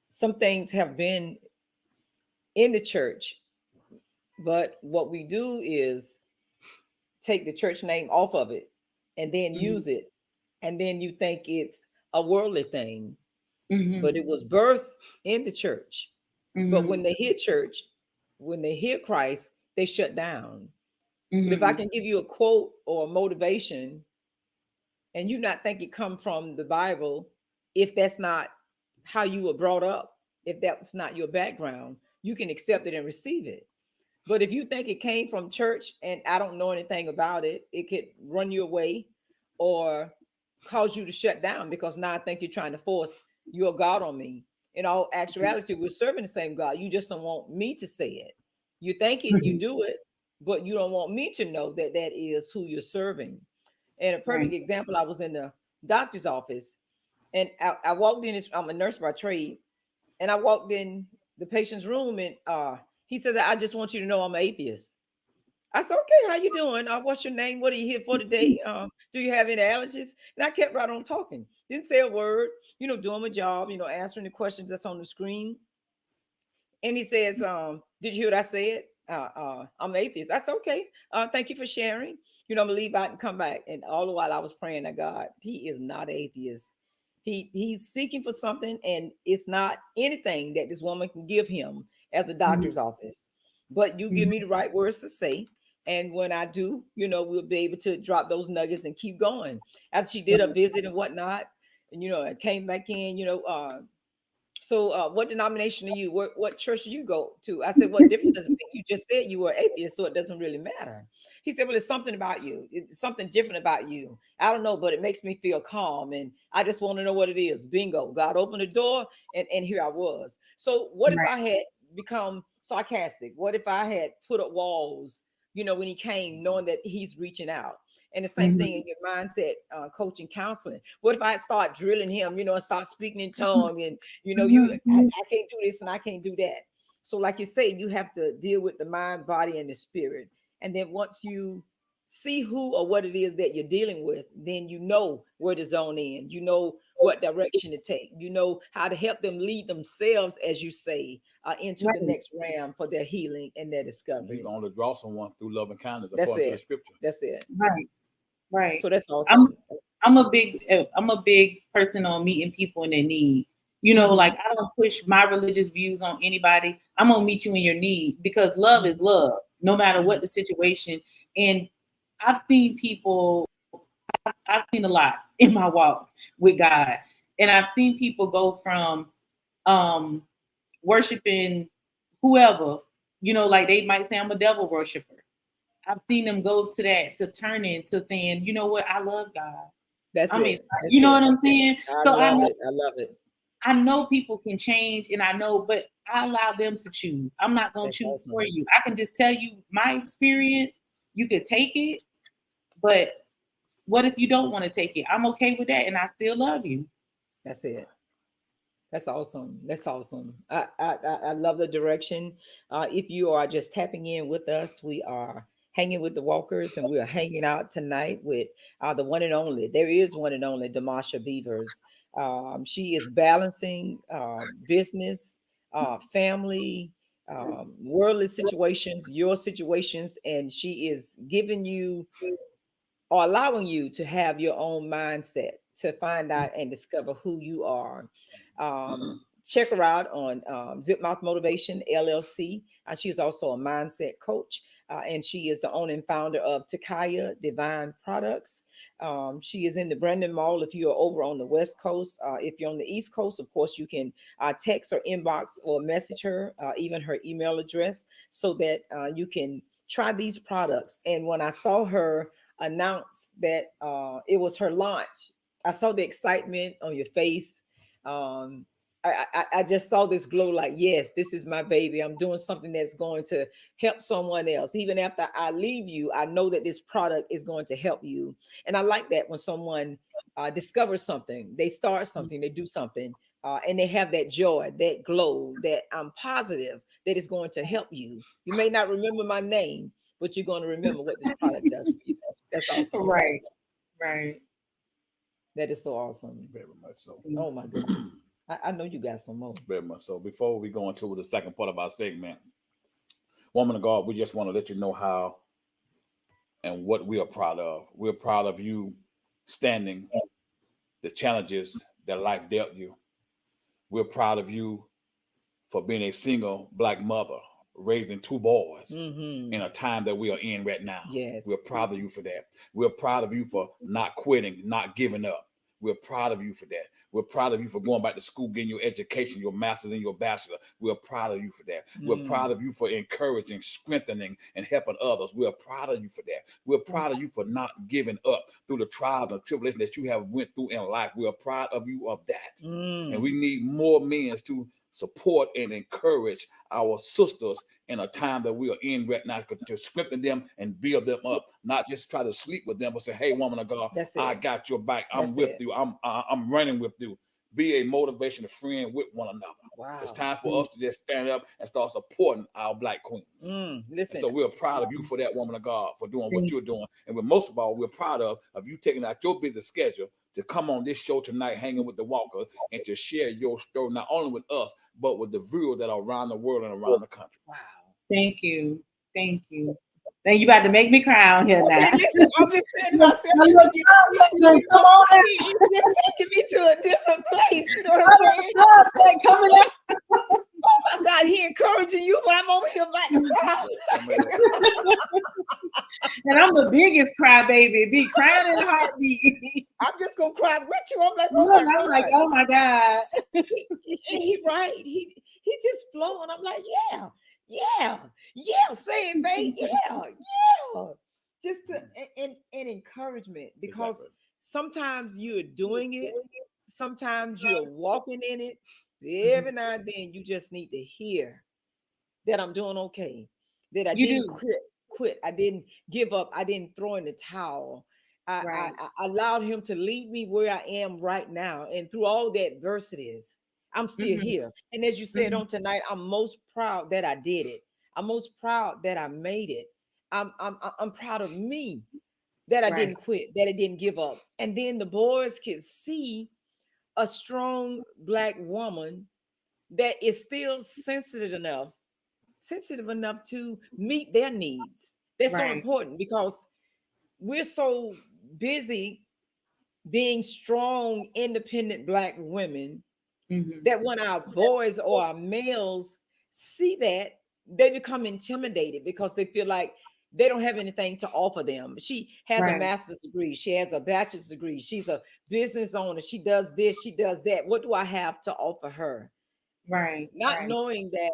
Some things have been in the church, but what we do is take the church name off of it and then Mhm. use it. And then you think it's a worldly thing, but Mhm. it was birthed in the church. But Mhm. when they hear church, when they hear Christ, they shut down. But if I Mhm. can give you a quote or a motivation and you not think it come from the Bible, if that's not how you were brought up, if that's not your background, you can accept it and receive it. But if you think it came from church and I don't know anything about it, it could run you away or cause you to shut down because now I think you're trying to force your God on me. In all actuality, we're serving the same God. You just don't want me to say it. You think it, you Mhm. do it, but you don't want me to know that that is who you're serving. And a perfect Right. example, I was in the doctor's office and I walked in this, I'm a nurse by trade, and I walked in the patient's room and he said, "I just want you to know I'm an atheist." I said, "Okay, how you doing? What's your name? What are you here for today? Do you have any allergies?" And I kept right on talking. Didn't say a word, doing my job, answering the questions that's on the screen. And he says, "Did you hear what I said? I'm atheist." I said, "Okay. Thank you for sharing. I'm gonna leave out and come back." And all the while I was praying to God, he is not atheist. He's seeking for something, and it's not anything that this woman can give him as a Mhm. doctor's office. But you give Mhm. me the right words to say. And when I do, we'll be able to drop those nuggets and keep going. After she did a Right. visit and whatnot, and I came back in, so, what denomination are you? What church do you go to? I said, what difference does it make? You just said you were atheist, so it doesn't really matter. He said, well, it's something about you. It's something different about you. I don't know, but it makes me feel calm. And I just want to know what it is. Bingo. God opened the door, and here I was. So, what if Right. I had become sarcastic? What if I had put up walls, when he came, knowing that he's reaching out? And the same thing Mhm. in your mindset, coaching, counseling. What if I start drilling him, and start speaking in tongue and Mhm. I can't do this and I can't do that. So, like you say, you have to deal with the mind, body, and the spirit. And then once you see who or what it is that you're dealing with, then you know where to zone in. You know what direction to take. You know how to help them lead themselves, as you say, into the Right. next realm for their healing and their You discovery. can only draw someone through love and kindness, That's according to the it. scripture. That's it. Right. Right. So that's I'm awesome. I'm a big person on meeting people in their need. You know, Mhm. like I don't push my religious views on anybody. I'm gonna meet you in your need because love is Mhm. love, no matter Mhm. what the situation. And I've seen people, I've seen a lot in my walk with God, and I've seen people go from um, worshiping whoever, you know, like they might say I'm a devil worshiper. I've seen them go to that to turn into saying, you know what, I love God. That's I mean, it. That's you know it. what I'm saying? I So love it. I love it. I know people can change, and I know, but I allow them to choose. I'm not gonna That's choose for awesome. you. I can just tell you my experience. You could take it, but what if you don't want to take it? I'm okay with that, and I still love you. That's it. That's awesome. That's awesome. I love the direction. If you are just tapping in with us, we are hanging with the walkers, and we are hanging out tonight with the one and only. There is one and only Damosha Beavers. She is balancing business, family, worldly situations, your situations, and she is giving you or allowing you to have your own mindset to find out and discover who you are. Check her out on Zip Mouth Motivation LLC. She is also a mindset coach, and she is the owner and founder of Takaya Divine Products. She is in the Brandon Mall if you are over on the West Coast. If you're on the East Coast, of course, you can text or inbox or message her, even her email address, so that you can try these products. And when I saw her announced that it was her launch, I saw the excitement on your face. Um, I just saw this glow like, yes, this is my baby. I'm doing something that's going to help someone else. Even after I leave you, I know that this product is going to help you. And I like that when someone discovers something, they start something, they do something, and they have that joy, that glow, that I'm positive that is going to help you. You may not remember my name, but you're going to remember what this product does for you. That's awesome. Right, right. That is so awesome. Very much so. Oh my goodness. I know you got some more. Very much so. Before we go into the second part of our segment, woman of God, we just want to let you know how and what we are proud of. We're proud of you standing the challenges that life dealt you. We're proud of you for being a single black mother, raising two boys in Mm-hmm. a time that we are in right now. Yes. We're proud of you for that. We're proud of you for not quitting, not giving up. We're proud of you for that. We're proud of you for going back to school, getting your education, your master's and your bachelor. We're proud of you for that. We're proud of you for encouraging, strengthening, and helping others. We're proud of you for that. We're proud of you for not giving up through the trials and tribulations that you have went through in life. We're proud of you of that. And we need more men to support and encourage our sisters in a time that we are in right now, to strengthen them and build them up, not just try to sleep with them, but say, hey, woman of God, That's I it. got your back. I'm That's with it. you. I'm running with you. Be a motivational friend with one another. It's Wow. time for us to just stand up and start supporting our black queens. And Listen. so we're proud of you for that, woman of God, for doing what Thank you're doing. And but most of all, we're proud of you taking out your busy schedule to come on this show tonight, hanging with the Walker, and to share your story, not only with us, but with the viewers that are around the world and around the country. Wow. thank you. Thank you. Then you about to make me cry on here Okay, now. listen, I'm just saying to My myself, little girl, come on out. it's taking me to a different place. You know what My I'm little saying? girl coming out. Oh my God, he encouraging you, but I'm over here about to cry. And I'm the biggest crybaby. Be crying in a heartbeat. I'm just gonna cry with you. I'm like, oh Look, my I'm like, God. oh my God. He right. He just flowing. I'm like, yeah, yeah, yeah. Saying, babe, yeah, yeah. Just to and encouragement, because Exactly. sometimes you're doing it, sometimes you're walking in it. Every now and then you just need to hear that I'm doing okay, that I You didn't do. quit, I didn't give up, I didn't throw in the towel. Right. I allowed him to lead me where I am right now, and through all the adversities, I'm still Hmm. here. And as you said Hmm. on tonight, I'm most proud that I did it. I'm most proud that I made it. I'm proud of me that I Right. didn't quit, that I didn't give up. And then the boys can see a strong Black woman that is still sensitive enough to meet their needs. That's so Right. important because we're so busy being strong, independent Black women Mm-hmm. that when our boys or our males see that, they become intimidated because they feel like they don't have anything to offer them. She has a Right. master's degree, she has a bachelor's degree, she's a business owner, she does this, she does that. What do I have to offer her? Right. Not Right. knowing that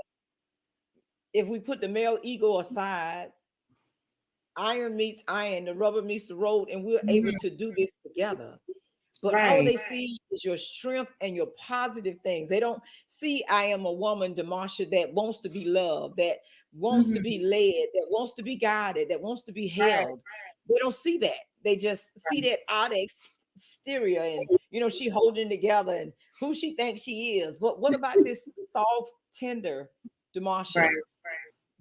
if we put the male ego aside, iron meets iron, the rubber meets the road, and we're able Mhm. to do this together. But all Right. they see is your strength and your positive things. They don't see I am a woman, Damosha, that wants to be loved, that wants to Mhm. be led, that wants to be guided, that wants to be Right. held. They don't see that. They just see Right. that outer exterior and she holding together and who she thinks she is. But what about this soft, tender Right. Damosha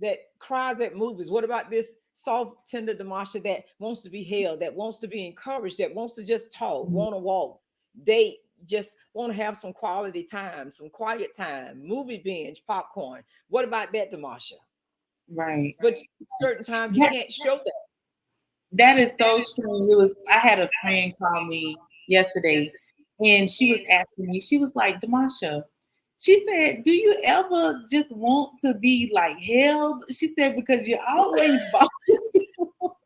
that cries at movies? What about this soft, tender Demasha that wants to be held, that wants to be encouraged, that wants to just talk, Mhm. want to walk, date, just want to have some quality time, some quiet time, movie binge, popcorn? What about that, Demasha? Right. But certain times you That, can't show that. that is so true. It was. I had a friend call me yesterday, and she was asking me. She was like, "Damasha," she said, "Do you ever just want to be like held?" She said, "Because you're always bossing people."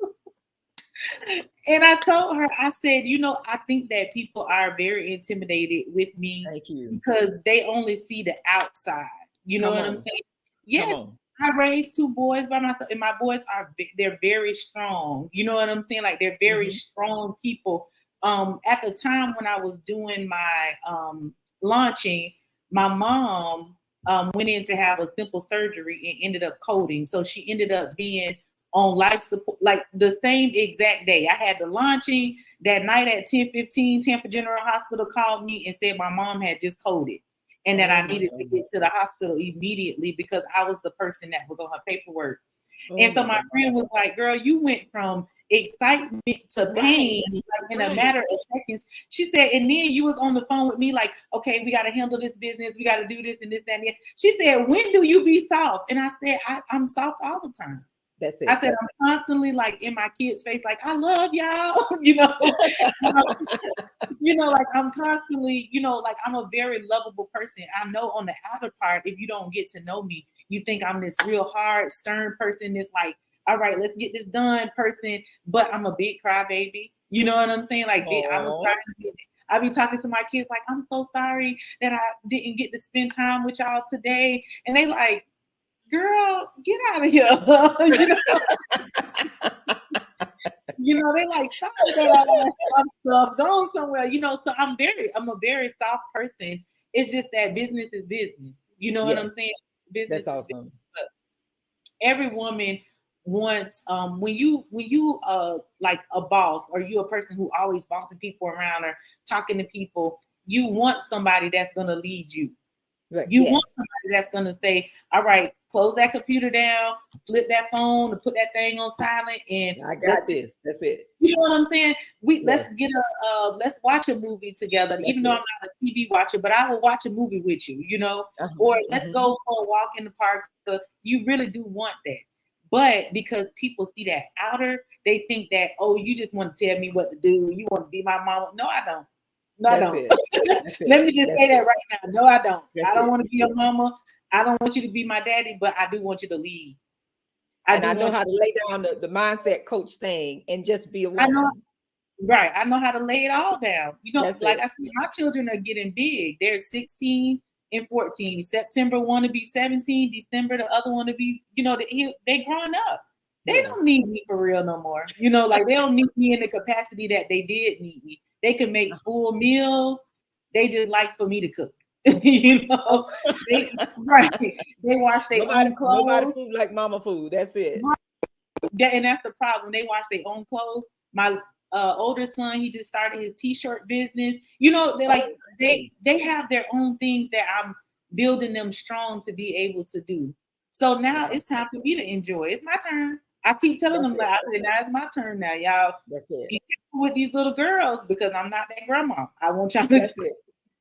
And I told her, I said, I think that people are very intimidated with me Thank you. because they only see the outside. You know Come what I'm on. saying? Come Yes, on. I raised two boys by myself, and my boys they're very strong. You know what I'm saying? Like they're very Mhm. strong people. At the time when I was doing my launching, my mom went in to have a simple surgery and ended up coding. So she ended up being on life support like the same exact day. I had the launching that night at 10:15. Tampa General Hospital called me and said my mom had just coded and that Oh I my needed to God. get to the hospital immediately because I was the person that was on her paperwork. Oh And so my my God. friend was like, "Girl, you went from excitement to Right. pain like in a Right. matter of seconds." She said, "And then you was on the phone with me like, okay, we got to handle this business. We got to do this and this, that, and that." She said, "When do you be soft?" And I said, I'm soft all the time. That's I it. said, I'm constantly like in my kids' face, like, I love y'all, you know, you know, like I'm constantly, like I'm a very lovable person. I know on the outer part, if you don't get to know me, you think I'm this real hard, stern person, this like, all right, let's get this done person. But I'm a big crybaby. You know what I'm saying? Like I'm a Oh, crybaby. I be talking to my kids like, I'm so sorry that I didn't get to spend time with y'all today. And they like, girl, get out of here. They like stop with all that stuff. Go somewhere, So I'm a very soft person. It's just that business is business. You know what I'm yes. saying? Business That's is business. awesome. But every woman wants when you like a boss or you a person who always bossing people around or talking to people, you want somebody that's gonna lead you. Right. You want Yes. somebody that's going to say, all right, close that computer down, flip that phone, put that thing on silent, and I got this. That's it. you know what I'm saying? Let's Yes. get let's watch a movie together, That's even though I'm it. not a TV watcher, but I will watch a movie with you, Uh-huh. or let's Mhm. go for a walk in the park. You really do want that. But because people see that outer, they think that, oh, you just want to tell me what to do. You want to be my mama. No, I don't. No, I That's don't. it. That's Let it. me just That's say that it. right now. No, I don't. I That's don't it. want to be your mama. I don't want you to be my daddy, but I do want you to lead. I And do I know want how you. to lay down the mindset coach thing and just be a I know, woman. right. I know how to lay it all down. That's Like it. I said, my children are getting big. They're 16 and 14. September want to be 17. December the other one to be, they growing up. They don't Yes. need me for real no more. Like they don't need me in the capacity that they did need me. They can make full meals. They just like for me to cook. Oh, They right. They wash their nobody own nobody clothes. food like mama food. That's it. And that's the problem. They wash their own clothes. My older son, he just started his t-shirt business. They Oh, like they nice. they have their own things that I'm building them strong to be able to do. So now That's it's awesome. time for me to enjoy. It's my turn. I keep telling That's them, it. like, I said, now it's my turn now. Y'all That's it. be careful with these little girls because I'm not that grandma. I want y'all to That's it.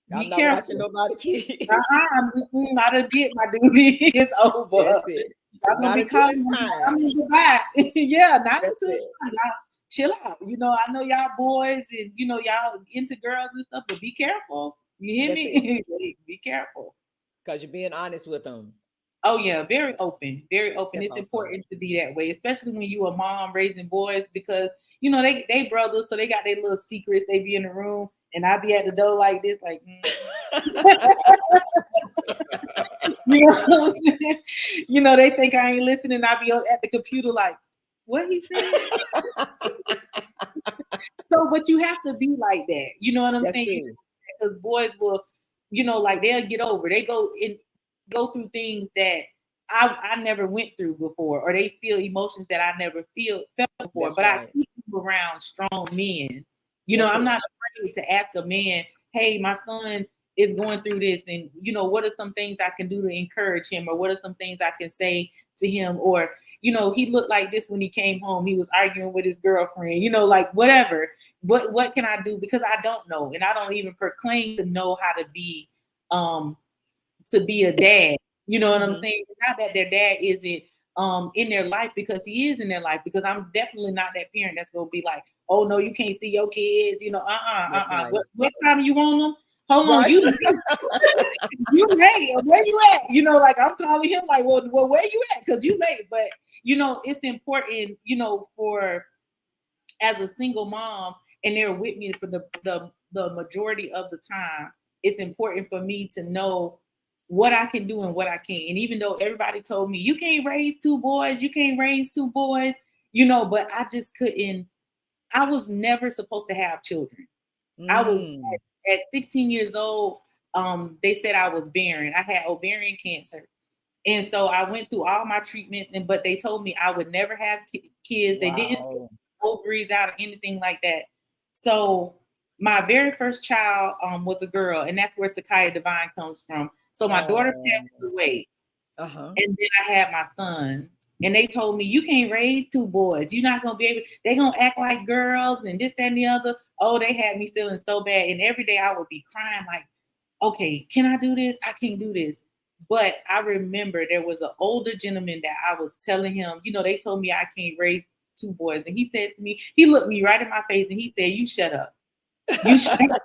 be I'm not careful. watching nobody kids. I done did my duty. It's over. That's it. Y'all gonna Not be until calling it's me. time. I'm goodbye. Yeah, not That's until it. it's time. Y'all chill out. You know, I know y'all boys and you know y'all into girls and stuff, but be careful. You hear That's me? Be careful. Because you're being honest with them. Oh yeah, very open, very open. That's It's awesome. important to be that way, especially when you a mom raising boys, because you know they brothers, so they got their little secrets. They be in the room, and I be at the door like this, like, you know, what I'm saying? You know, they think I ain't listening. I be at the computer like, what he said. So, but you have to be like that. You know what I'm That's saying? true. Because boys will, you know, like they'll get over. They go through things that I never went through before, or they feel emotions that I never felt before. That's But right. I keep them around strong men. You know, That's I'm it. not afraid to ask a man, "Hey, my son is going through this, and you know, what are some things I can do to encourage him, or what are some things I can say to him, or you know, he looked like this when he came home. He was arguing with his girlfriend. You know, like whatever. What can I do? Because I don't know, and I don't even proclaim to know how to be a dad. You know what I'm Mhm. saying? Not that their dad isn't in their life, because he is in their life, because I'm definitely not that parent that's gonna be like, oh no, you can't see your kids, you know, That's nice. what time you want them? Hold on, Right. you you late. Where you at? You know, like I'm calling him like, well where you at? Because you late. But you know, it's important, you know, for as a single mom, and they're with me for the majority of the time, it's important for me to know what I can do and what I can't. And even though everybody told me you can't raise two boys, you know, but I just couldn't. I was never supposed to have children. I was Mm. at 16 years old. They said I was barren. I had ovarian cancer. And so I went through all my treatments, but they told me I would never have kids. They didn't take Wow. ovaries out or anything like that. So my very first child was a girl, and that's where Takaya Divine comes from. So my daughter passed away, Uh-huh. and then I had my son. And they told me, you can't raise two boys. You're not going to be able, they're going to act like girls and this, that, and the other. Oh, they had me feeling so bad. And every day I would be crying like, okay, can I do this? I can't do this. But I remember there was an older gentleman that I was telling him, you know, they told me I can't raise two boys. And he said to me, he looked me right in my face and he said, you shut up. You shut up.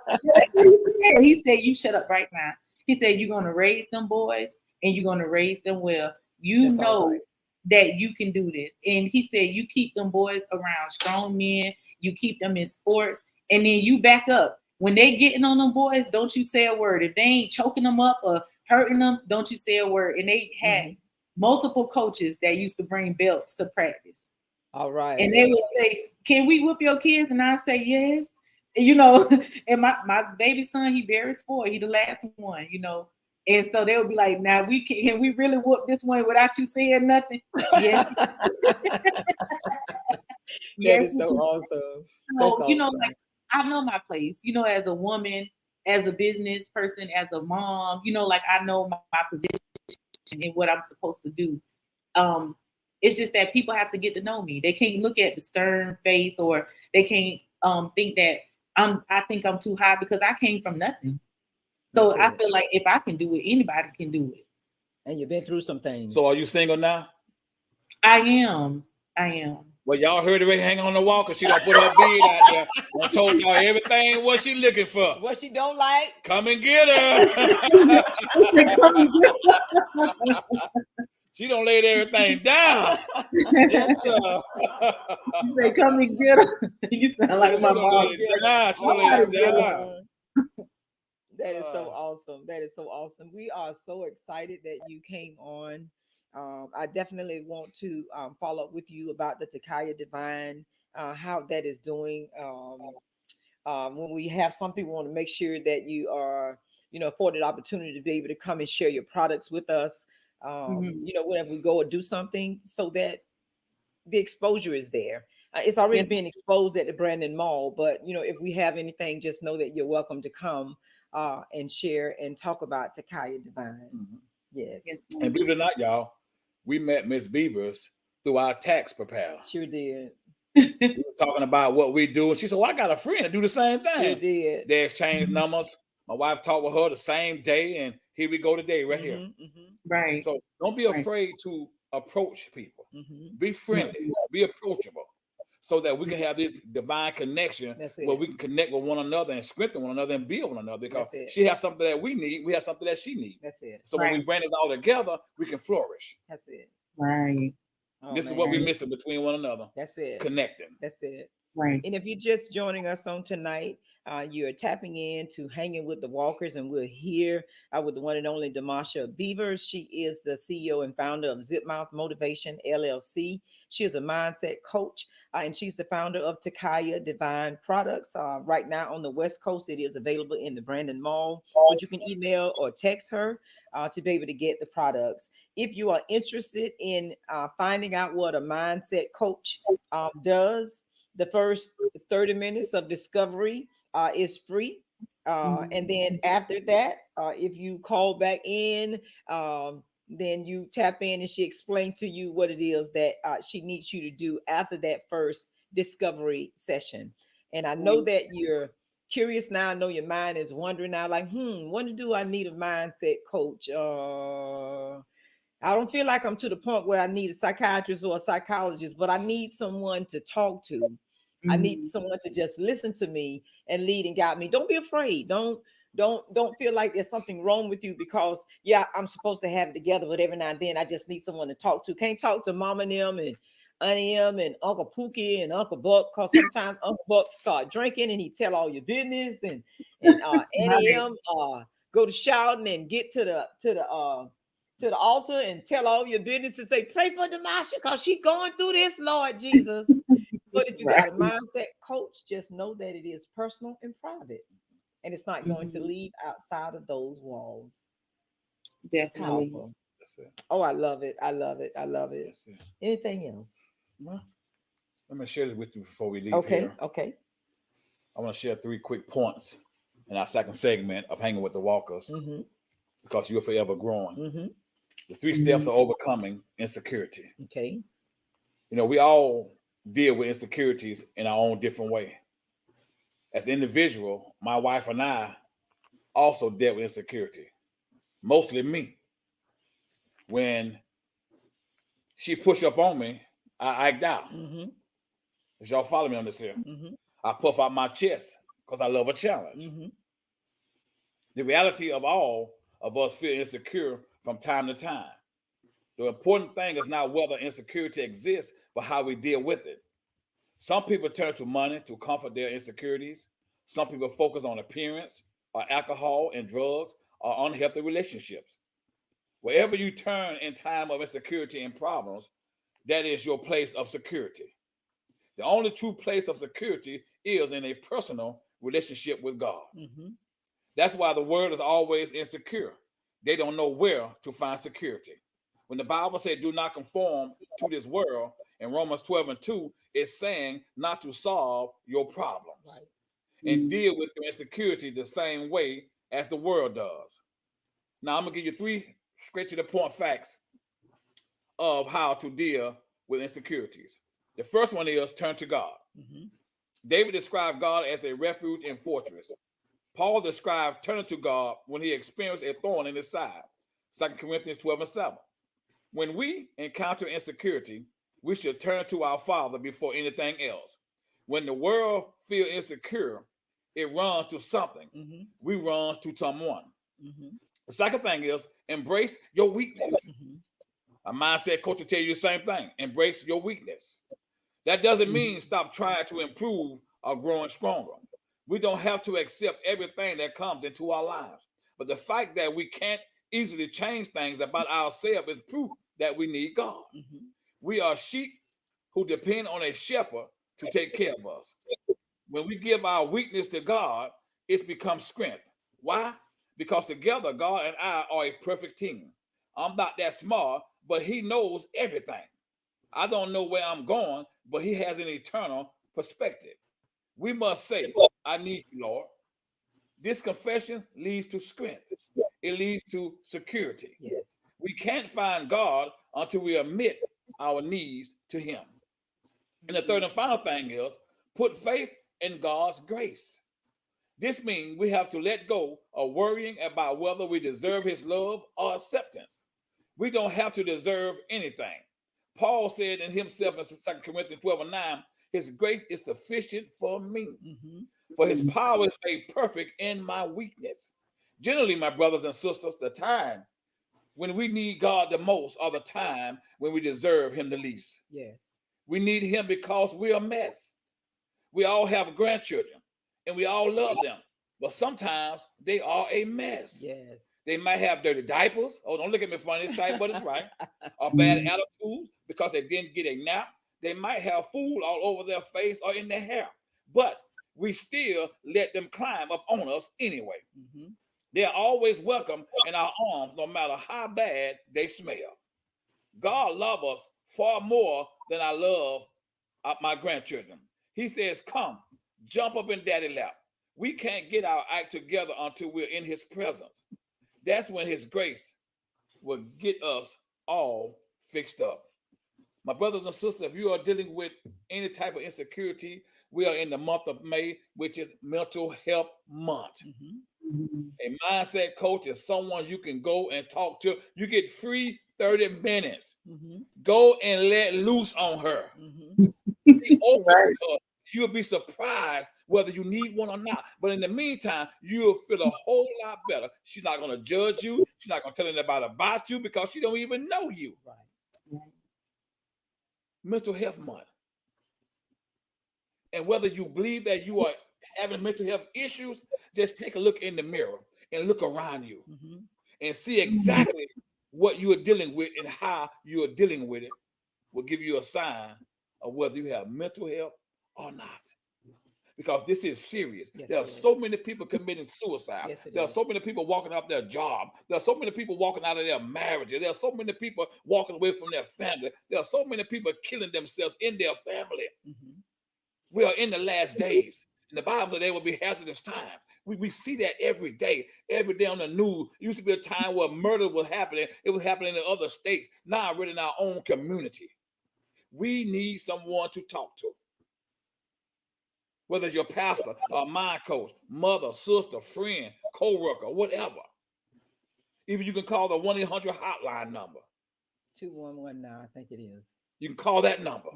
He said, you shut up right now. He said, you're going to raise them boys and you're going to raise them well. You That's all know right. that you can do this. And he said, you keep them boys around strong men, you keep them in sports, and then you back up. When they getting on them boys, don't you say a word. If they ain't choking them up or hurting them, don't you say a word. And they had multiple coaches that used to bring belts to practice. All right. And they would say, can we whoop your kids? And I say, yes. You know, and my baby son, he very spoiled. He the last one, you know. And so they would be like, now can we really whoop this one without you saying nothing? Yes. That Yes, is you so can. awesome. That's So, you know, awesome. like I know my place, you know, as a woman, as a business person, as a mom, you know, like I know my position and what I'm supposed to do. Um, it's just that people have to get to know me. They can't look at the stern face, or they can't think that I think I'm too high, because I came from nothing. So That's I it. feel like if I can do it, anybody can do it. And you've been through some things. So are you single now? I am. I am. Well, y'all heard her hang on the wall because she done put her bead out there and told y'all everything what she looking for. What she don't like? Come and get her. Come and get She don't laid everything down. Yes, sir. You say, come and get her. You sound like She my done mom. laid it down. She I'm done laid about it to get her. down. That is so awesome. That is so awesome. We are so excited that you came on. I definitely want to follow up with you about the Takaya Divine, how that is doing. When we have some people want to make sure that you are, you know, afforded opportunity to be able to come and share your products with us. You know, whenever we go or do something, so that the exposure is there. It's already Yes. been exposed at the Brandon Mall, but you know, if we have anything, just know that you're welcome to come and share and talk about Takaya Divine. Yes. Yes. And believe it or not, y'all, we met Miss Beavers through our tax preparer. Sure did. We were talking about what we do, and she said, "Well, I got a friend to do the same thing." Sure did. They exchanged numbers. My wife talked with her the same day, and here we go today, right here. Right. So don't be afraid to approach people. Be friendly, be approachable, so that we can have this divine connection where we can connect with one another and strengthen one another and build one another. Because she has something that we need, we have something that she needs. That's it. So when we bring this all together, we can flourish. That's it. Right. Oh, this is what we're missing between one another. That's it. Connecting. That's it. Right. And if you're just joining us on tonight, you're tapping in to Hanging with the Walkers, and we're here with the one and only Damosha Beavers. She is the CEO and founder of Zip Mouth Motivation LLC. She is a mindset coach, and she's the founder of Takaya Divine Products. Right now on the West Coast, it is available in the Brandon Mall, but you can email or text her to be able to get the products. If you are interested in finding out what a mindset coach does, the first 30 minutes of discovery is free. And then after that, if you call back in, then you tap in and she explained to you what it is that she needs you to do after that first discovery session. And I know that you're curious now. I know your mind is wondering now, like, when do I need a mindset coach? I don't feel like I'm to the point where I need a psychiatrist or a psychologist, but I need someone to talk to. I need someone to just listen to me and lead and guide me. Don't be afraid. Don't feel like there's something wrong with you because I'm supposed to have it together, but every now and then I just need someone to talk to. Can't talk to Mama and them and Auntie M and Uncle Pookie and Uncle Buck, because sometimes Uncle Buck start drinking and he tell all your business, and Auntie M go to shouting and get to the altar and tell all your business and say, pray for Damosha because she going through this, Lord Jesus. But if you got a mindset coach, just know that it is personal and private, and it's not going to leave outside of those walls. Definitely. Powerful. That's it. Oh, I love it. I love it. I love it. That's it. Anything else? Well, let me share this with you before we leave here. here. Okay. I want to share 3 quick points in our second segment of Hanging with the Walkers, because you're forever growing. The 3 steps of overcoming insecurity. Okay. You know, we all deal with insecurities in our own different way. As an individual, my wife and I also dealt with insecurity, mostly me. When she pushed up on me, I act out. As y'all follow me on this here, I puff out my chest because I love a challenge. The reality of all of us feel insecure from time to time. The important thing is not whether insecurity exists, but how we deal with it. Some people turn to money to comfort their insecurities. Some people focus on appearance, or alcohol and drugs, or unhealthy relationships. Wherever you turn in time of insecurity and problems, that is your place of security. The only true place of security is in a personal relationship with God. That's why the world is always insecure. They don't know where to find security. When the Bible said, do not conform to this world, in Romans 12:2, it's saying not to solve your problems and deal with your insecurity the same way as the world does. Now, I'm going to give you 3 straight to the point facts of how to deal with insecurities. The first one is turn to God. David described God as a refuge and fortress. Paul described turning to God when he experienced a thorn in his side. 2 Corinthians 12:7. When we encounter insecurity, we should turn to our Father before anything else. When the world feels insecure, it runs to something. We run to someone. The second thing is embrace your weakness. A mindset coach will tell you the same thing. Embrace your weakness. That doesn't mean stop trying to improve or growing stronger. We don't have to accept everything that comes into our lives. But the fact that we can't easily change things about ourselves is proof that we need God. We are sheep who depend on a shepherd to take care of us. When we give our weakness to God, it's become strength. Why? Because together, God and I are a perfect team. I'm not that smart, but he knows everything. I don't know where I'm going, but he has an eternal perspective. We must say, I need you, Lord. This confession leads to strength. It leads to security. Yes. We can't find God until we admit our needs to him. And the third and final thing is put faith in God's grace. This means we have to let go of worrying about whether we deserve his love or acceptance. We don't have to deserve anything. Paul said in himself in 2 Corinthians 12:9, his grace is sufficient for me. For his power is made perfect in my weakness. Generally, my brothers and sisters, the time when we need God the most are the time when we deserve him the least. Yes. We need him because we're a mess. We all have grandchildren and we all love them, but sometimes they are a mess. Yes. They might have dirty diapers. Oh, don't look at me funny. It's tight, but it's right. Or bad attitudes because they didn't get a nap. They might have food all over their face or in their hair, but we still let them climb up on us anyway. They are always welcome in our arms, no matter how bad they smell. God loves us far more than I love my grandchildren. He says, come, jump up in daddy lap. We can't get our act together until we're in his presence. That's when his grace will get us all fixed up. My brothers and sisters, if you are dealing with any type of insecurity, we are in the month of May, which is Mental Health Month. A mindset coach is someone you can go and talk to. You get free 30 minutes. Go and let loose on her. Be open to her. You'll be surprised whether you need one or not. But in the meantime, you'll feel a whole lot better. She's not going to judge you. She's not going to tell anybody about you because she don't even know you. Mental Health Month. And whether you believe that you are having mental health issues, just take a look in the mirror and look around you and see exactly what you are dealing with and how you are dealing with it will give you a sign of whether you have mental health or not. Because this is serious. Yes, there are so many people committing suicide. Yes, there are so many people walking out their job. There are so many people walking out of their marriages. There are so many people walking away from their family. There are so many people killing themselves in their family. We are in the last days. And the Bible said there will be hazardous times. We see that every day on the news. It used to be a time where murder was happening. It was happening in other states. Now we're in our own community. We need someone to talk to. Whether it's your pastor, a mind coach, mother, sister, friend, co-worker, whatever. Even you can call the 1-800 hotline number. 211 now, I think it is. You can call that number.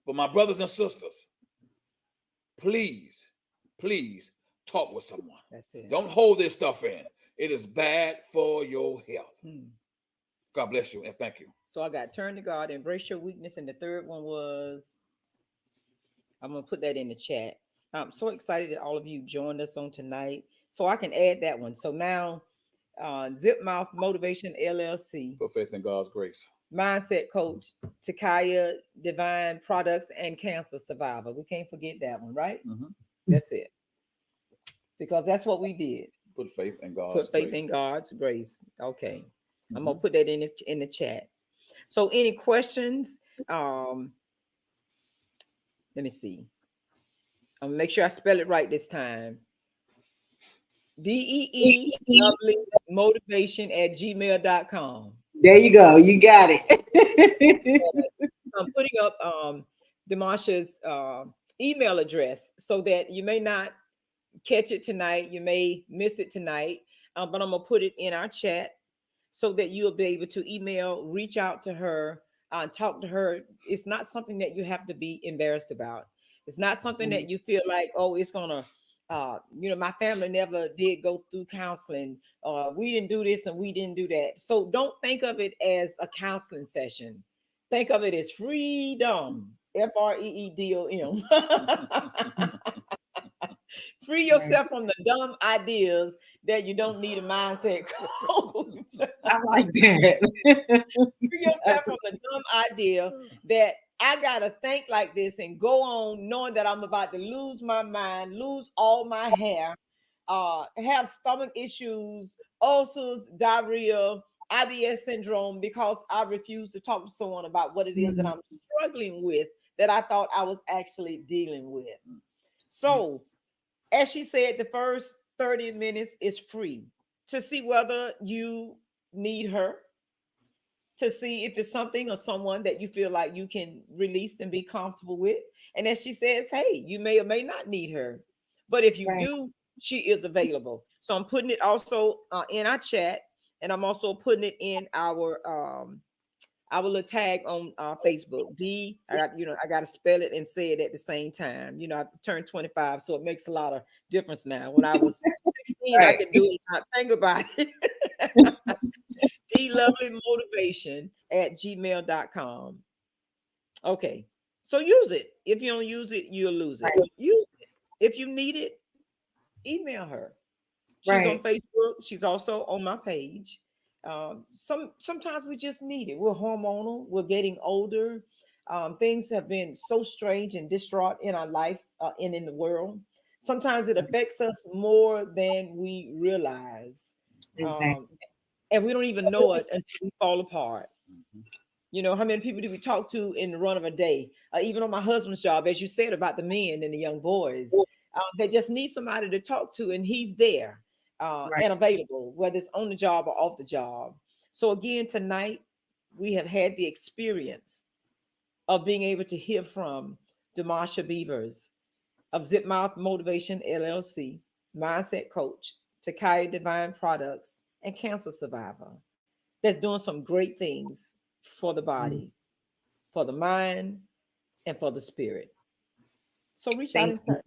But my brothers and sisters, please talk with someone. That's it. Don't hold this stuff in. It is bad for your health. God bless you and thank you. So I got turn to God, embrace your weakness, and the third one was, I'm going to put that in the chat. I'm so excited that all of you joined us on tonight. So I can add that one. So now, Zip Mouth Motivation LLC. Put faith in God's grace. Mindset coach, Takaya, Divine Products, and Cancer Survivor. We can't forget that one, right? That's it. Because that's what we did. Put faith in God's grace. Put faith in God's grace. Okay. I'm going to put that in the chat. So any questions? Let me see. I'm going to make sure I spell it right this time. DEE motivation@gmail.com. There you go. You got it. I'm putting up Damosha's email address so that you may not catch it tonight. You may miss it tonight, but I'm going to put it in our chat so that you'll be able to email, reach out to her, talk to her. It's not something that you have to be embarrassed about. It's not something that you feel like, oh, it's going to, my family never did go through counseling. We didn't do this and we didn't do that. So don't think of it as a counseling session. Think of it as freedom. FREEDOM. Free yourself from the dumb ideas that you don't need a mindset coach. I like that. Free yourself from the dumb idea that I gotta think like this and go on knowing that I'm about to lose my mind, lose all my hair, have stomach issues, ulcers, diarrhea, IBS syndrome, because I refuse to talk to someone about what it is that I'm struggling with that I thought I was actually dealing with. So, as she said, the first 30 minutes is free to see whether you need her, to see if it's something or someone that you feel like you can release and be comfortable with. And as she says, hey, you may or may not need her, but if you Right. do, she is available. So I'm putting it also in our chat, and I'm also putting it in our little tag on Facebook. I got to spell it and say it at the same time. I turned 25, so it makes a lot of difference now. When I was 16, I Right. could do it. Not think about it. DLovelyMotivation@gmail.com. Okay. So use it. If you don't use it, you'll lose it. Right. Use it. If you need it, email her. She's on Right. Facebook. She's also on my page. Sometimes we just need it. We're hormonal. We're getting older. Things have been so strange and distraught in our life and in the world. Sometimes it affects us more than we realize, um, Exactly. and we don't even know it until we fall apart. Mhm. How many people do we talk to in the run of a day? Even on my husband's job, as you said about the men and the young boys, they just need somebody to talk to, and he's there Right. and available, whether it's on the job or off the job. So again, tonight we have had the experience of being able to hear from Damosha Beavers of Zip Mouth Motivation LLC, mindset coach, Takaya Divine Products, and cancer survivor that's doing some great things for the Mm. body, for the mind, and for the spirit. So reach out Thank and you. touch.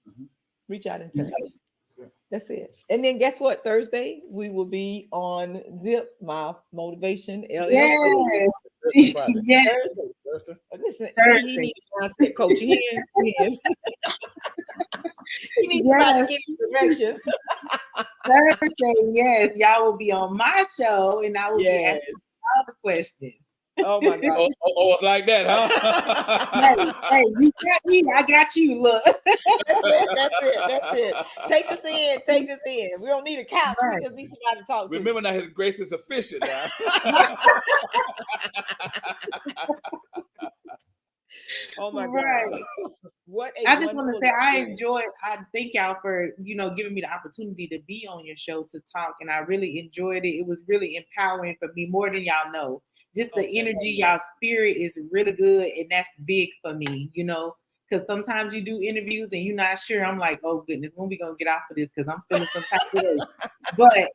Mhm. Reach out and Mhm. touch. Sure. That's it. And then guess what? Thursday we will be on Zip Mouth Motivation LLC. Yes. Thursday, Friday. Yes. Thursday. Thursday. Listen, see, he Thursday. needs a mindset coach. You hear him? He needs somebody to Yes. give him direction. Thursday. Yes. Y'all will be on my show, and I will be Yes. asking all the questions. Oh my God. It's like that, Hey, huh? you got me. I got you. Look. That's it. That's it. That's it. Take us in. Take us in. We don't need a couch. We Right. just need somebody to talk to. Remember now, His grace is sufficient now. Oh my Right. God. What a I just want to wonderful say experience. I thank y'all for, giving me the opportunity to be on your show to talk. And I really enjoyed it. It was really empowering for me, more than y'all know. Just Oh, the thank energy, you. y'all spirit is really good. And that's big for me, because sometimes you do interviews and you're not sure. I'm like, oh goodness, when we gonna get off of this? Because I'm feeling some type of way. But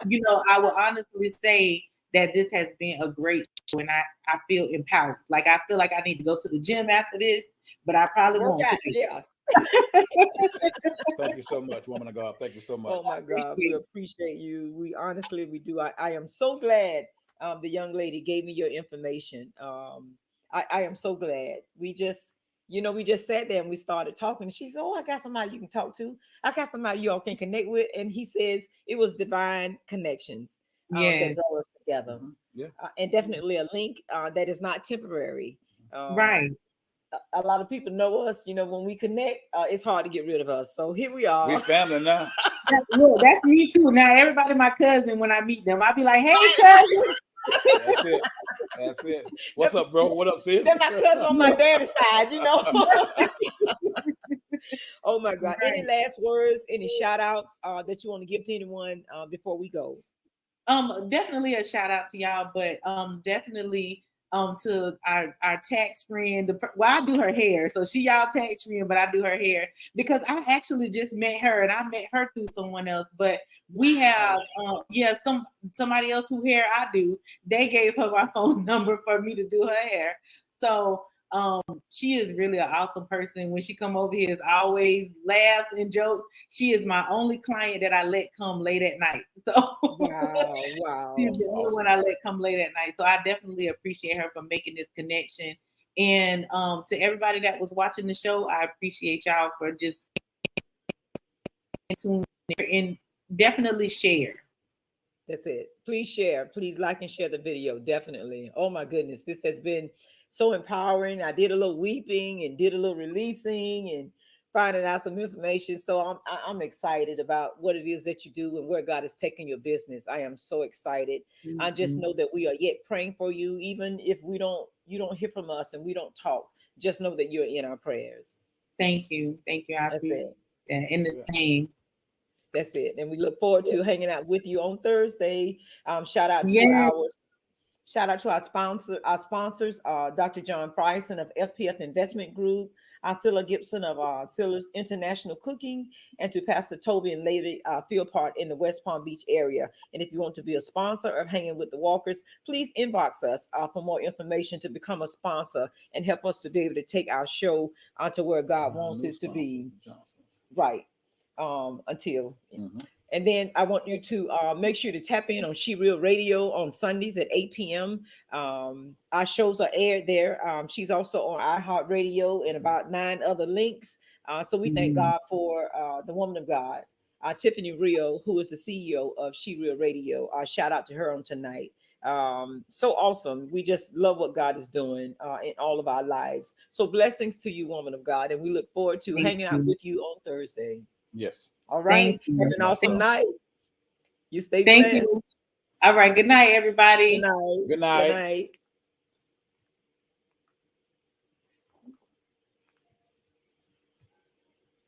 I will honestly say that this has been a great show, and I feel empowered. Like I feel like I need to go to the gym after this, but I probably Work won't out. today. Yeah. Thank you so much, woman of God. Thank you so much. Oh my God. We appreciate you. We honestly, we do. I am so glad the young lady gave me your information. I am so glad. We just sat there and we started talking. She said, oh, I got somebody you can talk to. I got somebody you all can connect with. And he says it was divine connections that Yes. brought us together. Mhm. Yeah. And definitely a link that is not temporary. Right. A lot of people know us, when we connect, it's hard to get rid of us. So here we We are. family now. Look, that's me too. Now everybody my cousin when I meet them. I be like, hey cousin. That's it. That's it. What's up, bro? What up, sis? They're my cousin on my daddy's side. Oh my God. Right. Any last words, any shout outs that you want to give to anyone before we go? Definitely a shout out to y'all, but definitely to our tax friend. I do her hair, so she y'all tax friend, but I do her hair because I actually just met her, and I met her through someone else. But we have somebody else who hair I do. They gave her my phone number for me to do her hair. So she is really an awesome person. When she come over here, it's always laughs and jokes. She is my only client that I let come late at night. So Wow. she's the only one I let come late at night. So I definitely appreciate her for making this connection. And to everybody that was watching the show, I appreciate y'all for just tuning in and definitely share. That's it. Please share. Please like and share the video. Definitely. Oh my goodness. This has been so empowering. I did a little weeping and did a little releasing and finding out some information. So I'm excited about what it is that you do and where God is taking your business. I am so excited. I just know that we are yet praying for you, even if you don't hear from us and we don't talk. Just know that you're in our prayers. Thank you. Thank you. I That's appreciate it. that. In the same. That's it. And we look forward to hanging out with you on Thursday. Shout out to Yes. Shout out to our sponsors, Dr. John Bryson of FPF Investment Group, Scylla Gibson of Scylla's International Cooking, and to Pastor Toby and Lady Field Part in the West Palm Beach area. And if you want to be a sponsor of Hanging with the Walkers, please inbox us for more information to become a sponsor and help us to be able to take our show to where God wants it to be. Right. Until. And then I want you to make sure to tap in on She Real Radio on Sundays at 8 p.m. Our shows are aired there. She's also on iHeartRadio and about 9 other links. So we thank God for the woman of God, Tiffany Rio, who is the CEO of She Real Radio. Shout out to her on tonight. So awesome. We just love what God is doing in all of our lives. So blessings to you, woman of God. And we look forward to hanging out with you on Thursday. Yes. All right. Thank you. Have an awesome night. You stay Thank blessed. you. All right. Good night, everybody. Good night. Good night. Good night.